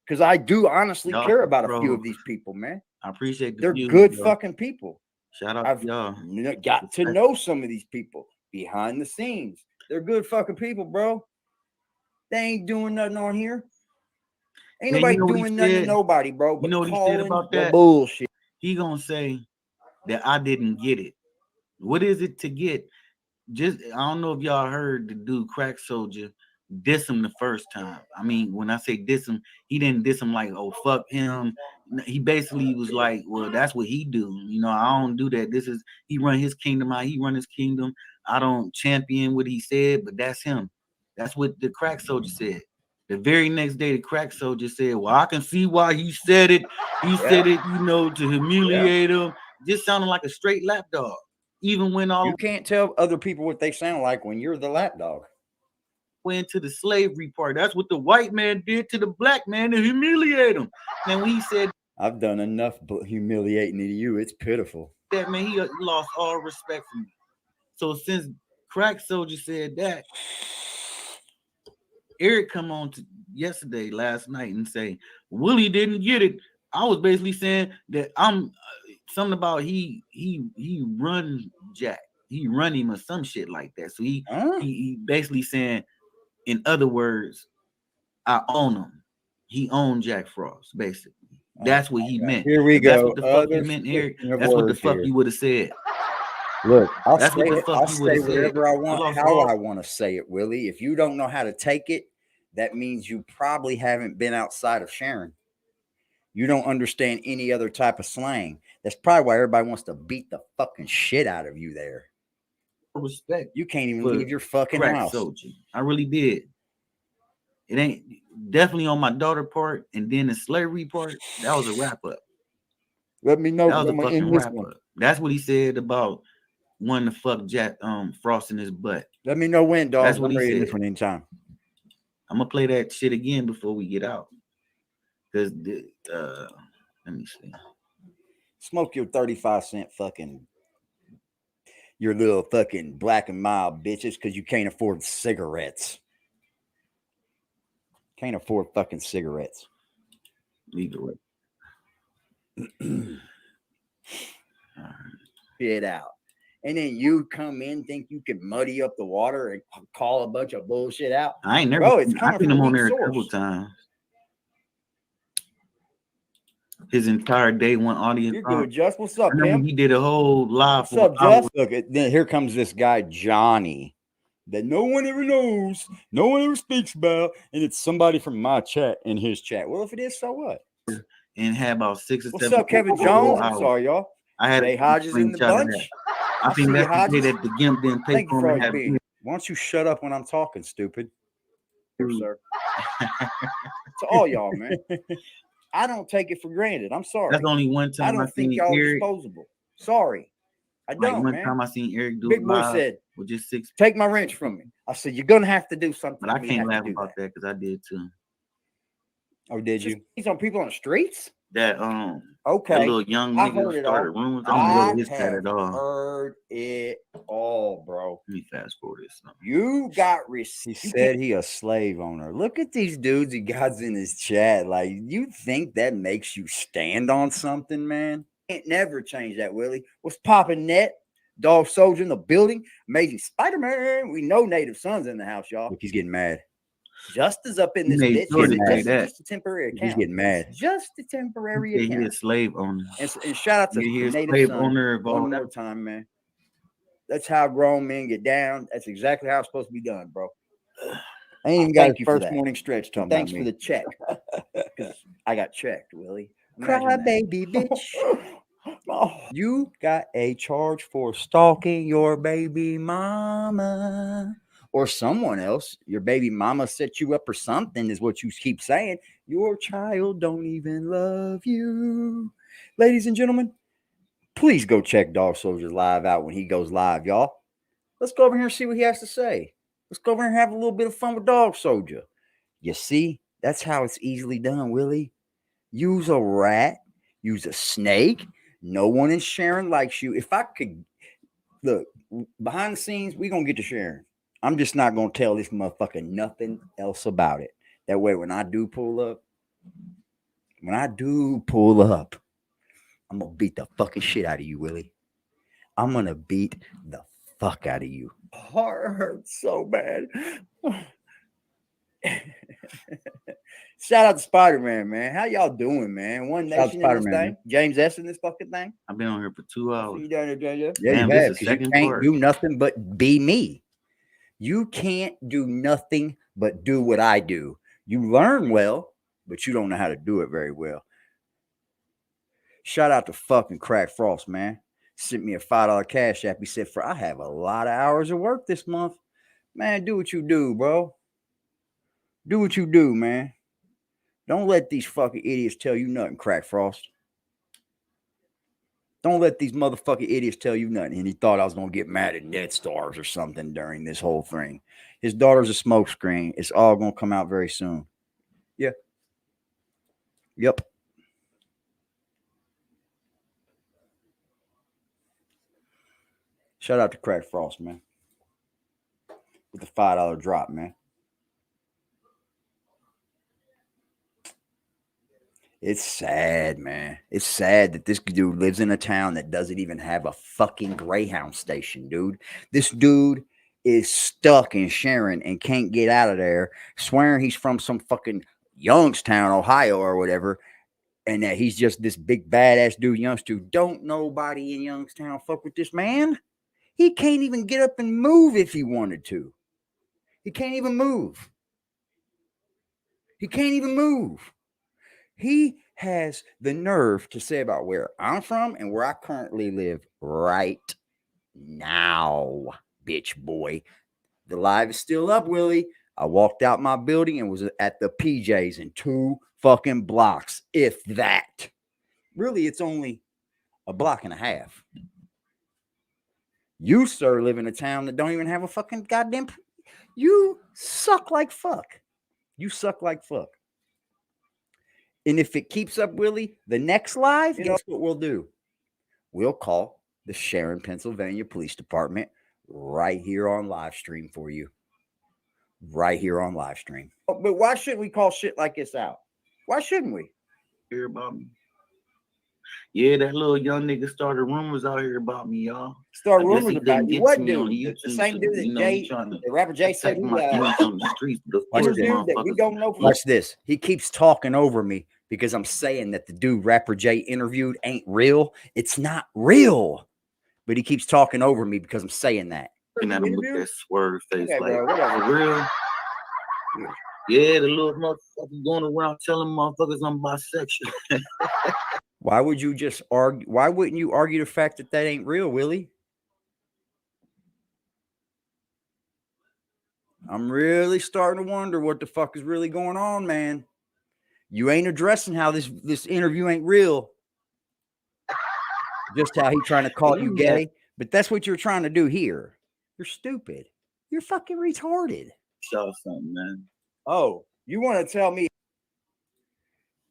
Speaker 9: because I do honestly care about a few of these people, man.
Speaker 11: I appreciate
Speaker 9: they're good fucking people.
Speaker 11: Shout out
Speaker 9: I've
Speaker 11: to y'all.
Speaker 9: Got to know some of these people behind the scenes. They're good fucking people, bro. They ain't doing nothing on here. Ain't nobody doing nothing to nobody, bro. But
Speaker 11: you know what he said about that?
Speaker 9: Bullshit.
Speaker 11: He gonna say that I didn't get it. What is it to get? Just I don't know if y'all heard the dude Crack Soldier diss him the first time. I mean, when I say diss him, he didn't diss him like, oh, fuck him. He basically was like, well, that's what he do. You know, I don't do that. He run his kingdom out. He run his kingdom. I don't champion what he said, but that's him. That's what the Crack Soldier said. The very next day, the Crack Soldier said, well, I can see why he said it. He said it, you know, to humiliate him. Just sounding like a straight lapdog. Even when
Speaker 9: you can't tell other people what they sound like when you're the lapdog.
Speaker 11: Went to the slavery part. That's what the white man did to the black man to humiliate him. And when he said,
Speaker 9: I've done enough humiliating to you, it's pitiful.
Speaker 11: That man, he lost all respect for me. So since Crack Soldier said that, Eric come on to last night and say Willie didn't get it. I was basically saying that I'm something about he run Jack. He run him or some shit like that. So he basically saying, in other words, I own him. He owned Jack Frost, basically. That's what he meant.
Speaker 9: Here we go.
Speaker 11: That's what the fuck you meant, Eric. That's what the fuck you would have said.
Speaker 9: Look, I'll
Speaker 11: That's
Speaker 9: say
Speaker 11: what the
Speaker 9: it.
Speaker 11: fuck
Speaker 9: I'll
Speaker 11: you
Speaker 9: say
Speaker 11: would've said.
Speaker 9: whatever I want, how I want to say it, Willie. If you don't know how to take it, that means you probably haven't been outside of Sharon. You don't understand any other type of slang. That's probably why everybody wants to beat the fucking shit out of you there.
Speaker 11: Respect.
Speaker 9: You can't even leave your fucking
Speaker 11: Crack
Speaker 9: house.
Speaker 11: Soldier. I really did. It ain't definitely on my daughter part, and then the slavery part. That was a wrap up.
Speaker 9: Let me know.
Speaker 11: That was a fucking wrap up. That's what he said about wanting to fuck Jack Frost in his butt.
Speaker 9: Let me know when, dog.
Speaker 11: That's what
Speaker 9: I'm
Speaker 11: he
Speaker 9: ready
Speaker 11: said.
Speaker 9: for any time.
Speaker 11: I'm gonna play that shit again before we get out. Cause let me see.
Speaker 9: Smoke your 35-cent fucking your little fucking Black and Mild bitches because you can't afford cigarettes. Can't afford fucking cigarettes.
Speaker 11: Either way.
Speaker 9: Get out. And then you come in, think you can muddy up the water and call a bunch of bullshit out.
Speaker 11: I ain't never.
Speaker 9: Bro, it's
Speaker 11: I've
Speaker 9: coming
Speaker 11: been
Speaker 9: from
Speaker 11: on
Speaker 9: a
Speaker 11: there
Speaker 9: weak
Speaker 11: a couple
Speaker 9: source.
Speaker 11: times. His entire day one audience.
Speaker 9: You're good, Just. What's up,
Speaker 11: I remember
Speaker 9: Pimp?
Speaker 11: he did a whole live.
Speaker 9: What's up, Just? Look, then here comes this guy, Johnny, that no one ever knows, no one ever speaks about, and it's somebody from my chat in his chat. Well, if it is, so what?
Speaker 11: And had about 6 or 7.
Speaker 9: What's up, Kevin Jones? I'm sorry, y'all.
Speaker 11: I had
Speaker 9: Jay
Speaker 11: a
Speaker 9: Hodges in the
Speaker 11: screenshot of
Speaker 9: bunch.
Speaker 11: that. I think
Speaker 9: see
Speaker 11: that's
Speaker 9: you,
Speaker 11: the day that the Gimp didn't pay
Speaker 9: Thank you
Speaker 11: for
Speaker 9: for
Speaker 11: him
Speaker 9: always
Speaker 11: to have
Speaker 9: being. Why don't you shut up when I'm talking, stupid? Sir. To all y'all, man. I don't take it for granted. I'm sorry.
Speaker 11: That's only one time
Speaker 9: I don't think
Speaker 11: seen
Speaker 9: y'all
Speaker 11: Eric.
Speaker 9: disposable. Sorry. I
Speaker 11: Like
Speaker 9: don't,
Speaker 11: one
Speaker 9: man.
Speaker 11: time I seen Eric do
Speaker 9: Big
Speaker 11: it
Speaker 9: boy
Speaker 11: live
Speaker 9: said,
Speaker 11: with just 6.
Speaker 9: take my wrench from me. I said, you're going to have to do something.
Speaker 11: But I
Speaker 9: for me
Speaker 11: can't
Speaker 9: to have
Speaker 11: laugh
Speaker 9: to do
Speaker 11: about that because I did too.
Speaker 9: Oh, did you? He's on people on the streets?
Speaker 11: That
Speaker 9: Okay.
Speaker 11: that little young
Speaker 9: I
Speaker 11: nigga
Speaker 9: heard
Speaker 11: who
Speaker 9: it all.
Speaker 11: started rumors. I don't know his chat
Speaker 9: have
Speaker 11: at all.
Speaker 9: heard it all, bro.
Speaker 11: Let me fast forward this.
Speaker 9: You got received. He said he a slave owner. Look at these dudes he got in his chat. Like, you think that makes you stand on something, man? Can't never change that, Willie. What's popping, net? Dog Soldier in the building. Amazing Spider-Man. We know Native Son's in the house, y'all. Look, he's getting mad. Just is up in
Speaker 11: He
Speaker 9: this
Speaker 11: made
Speaker 9: bitch.
Speaker 11: sure to say
Speaker 9: Just,
Speaker 11: that.
Speaker 9: just a temporary account.
Speaker 11: He's getting mad.
Speaker 9: It's just a temporary
Speaker 11: He
Speaker 9: account.
Speaker 11: a slave owner.
Speaker 9: And shout out to
Speaker 11: He is
Speaker 9: Native
Speaker 11: slave
Speaker 9: Son
Speaker 11: owner of all
Speaker 9: one
Speaker 11: that.
Speaker 9: more time, man. That's how grown men get down. That's exactly how it's supposed to be done, bro. I ain't even got a first morning stretch. Thanks for the check. Because I got checked, Willie.
Speaker 7: Cry baby bitch. You got a charge for stalking your baby mama. Or someone else. Your baby mama set you up or something is what you keep saying. Your child don't even love you. Ladies and gentlemen, please go check Dog Soldier Live out when he goes live, y'all. Let's go over here and see what he has to say. Let's go over here and have a little bit of fun with Dog Soldier. You see, that's how it's easily done, Willie. Use a rat. Use a snake. No one in Sharon likes you. If I could, look, behind the scenes, we're going to get to Sharon. I'm just not going to tell this motherfucker nothing else about it. That way, when I do pull up, I'm going to beat the fucking shit out of you, Willie. I'm going to beat the fuck out of you. Heart hurts so bad. Shout out to Spider-Man, man. How y'all doing, man? One Nation in this thing. James S. in this fucking thing.
Speaker 11: I've been on here for 2 hours.
Speaker 9: You down there, JJ?
Speaker 7: Yeah, you have. You can't do nothing but be me. You can't do nothing but do what I do. You learn well, but you don't know how to do it very well. Shout out to fucking Crack Frost, man. Sent me a $5 cash app. He said, I have a lot of hours of work this month. Man, do what you do, bro. Do what you do, man. Don't let these fucking idiots tell you nothing, Crack Frost. Don't let these motherfucking idiots tell you nothing. And he thought I was going to get mad at Net Stars or something during this whole thing. His daughter's a smokescreen. It's all going to come out very soon. Yeah. Yep. Shout out to Crack Frost, man. With the $5 drop, man. It's sad, man. It's sad that this dude lives in a town that doesn't even have a fucking Greyhound station, dude. This dude is stuck in Sharon and can't get out of there, swearing he's from some fucking Youngstown, Ohio or whatever, and that he's just this big badass dude, Youngstown. Don't nobody in Youngstown fuck with this man. He can't even get up and move if he wanted to. He can't even move. He can't even move. He has the nerve to say about where I'm from and where I currently live right now, bitch boy. The live is still up, Willie. I walked out my building and was at the PJs in 2 fucking blocks, if that. Really, it's only a block and a half. You, sir, live in a town that don't even have a fucking goddamn... You suck like fuck. You suck like fuck. And if it keeps up, Willie, the next live, guess what we'll do? We'll call the Sharon, Pennsylvania Police Department right here on live stream for you. Right here on live stream.
Speaker 9: But why shouldn't we call shit like this out? Why shouldn't we?
Speaker 11: Hear about me? Yeah, that little young nigga started rumors out here about me, y'all.
Speaker 9: Start rumors about you. What dude? The same dude that Jay, the rapper Jay said he
Speaker 11: on the streets.
Speaker 7: Watch this.
Speaker 9: That we don't know.
Speaker 7: Watch this. He keeps talking over me because I'm saying that the dude rapper Jay interviewed ain't real. It's not real. But he keeps talking over me because I'm saying that.
Speaker 11: Looking at him with that swerve face, like, for real? Yeah, the little motherfucker going around telling motherfuckers I'm bisexual.
Speaker 7: Why would you just argue? Why wouldn't you argue the fact that that ain't real, Willie? I'm really starting to wonder what the fuck is really going on, man. You ain't addressing how this interview ain't real. Just how he trying to call you gay. But that's what you're trying to do here. You're stupid. You're fucking retarded.
Speaker 11: Show something, man.
Speaker 9: Oh, you want to tell me?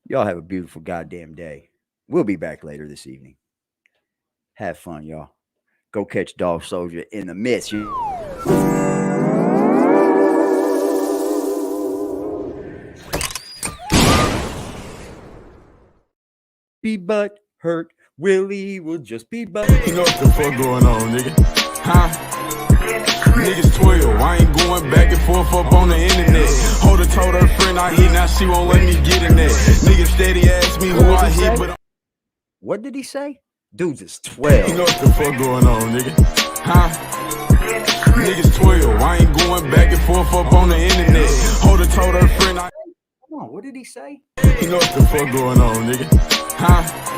Speaker 7: Y'all have a beautiful goddamn day. We'll be back later this evening. Have fun, y'all. Go catch Dog Soldier in the midst. Be butt hurt. Willie will just be butt.
Speaker 5: You know what the fuck going on, nigga? Huh? Niggas 12, I ain't going back and forth up on the internet. Holder told her friend I hit, now she won't let me get in that. Niggas steady ask me who I hit, but
Speaker 7: what did he say? Dudes is 12.
Speaker 5: You know what the fuck going on, nigga? Huh? Niggas 12, I ain't going back and forth up on the internet. Holder told her friend I.
Speaker 9: Come on, what did he say?
Speaker 5: You know what the fuck going on, nigga? Huh?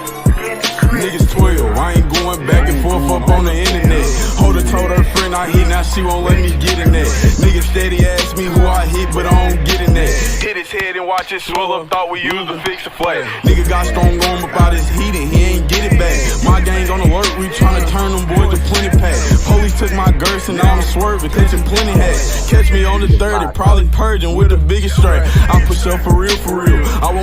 Speaker 5: Niggas 12, I ain't going back and forth up on the internet. Holder told her friend I hit, now she won't let me get in that. Niggas steady ask me who I hit, but I don't get in that. Hit his head and watch it swell up, thought we used to fix a flag. Nigga got strong arm about his heat and he ain't get it back. My gang on alert, we tryna turn them boys to plenty pack. Police took my girths and now I'm swerving, catching plenty hats. Catch me on the 30, probably purging with the biggest strike. I push up for real, for real. I won't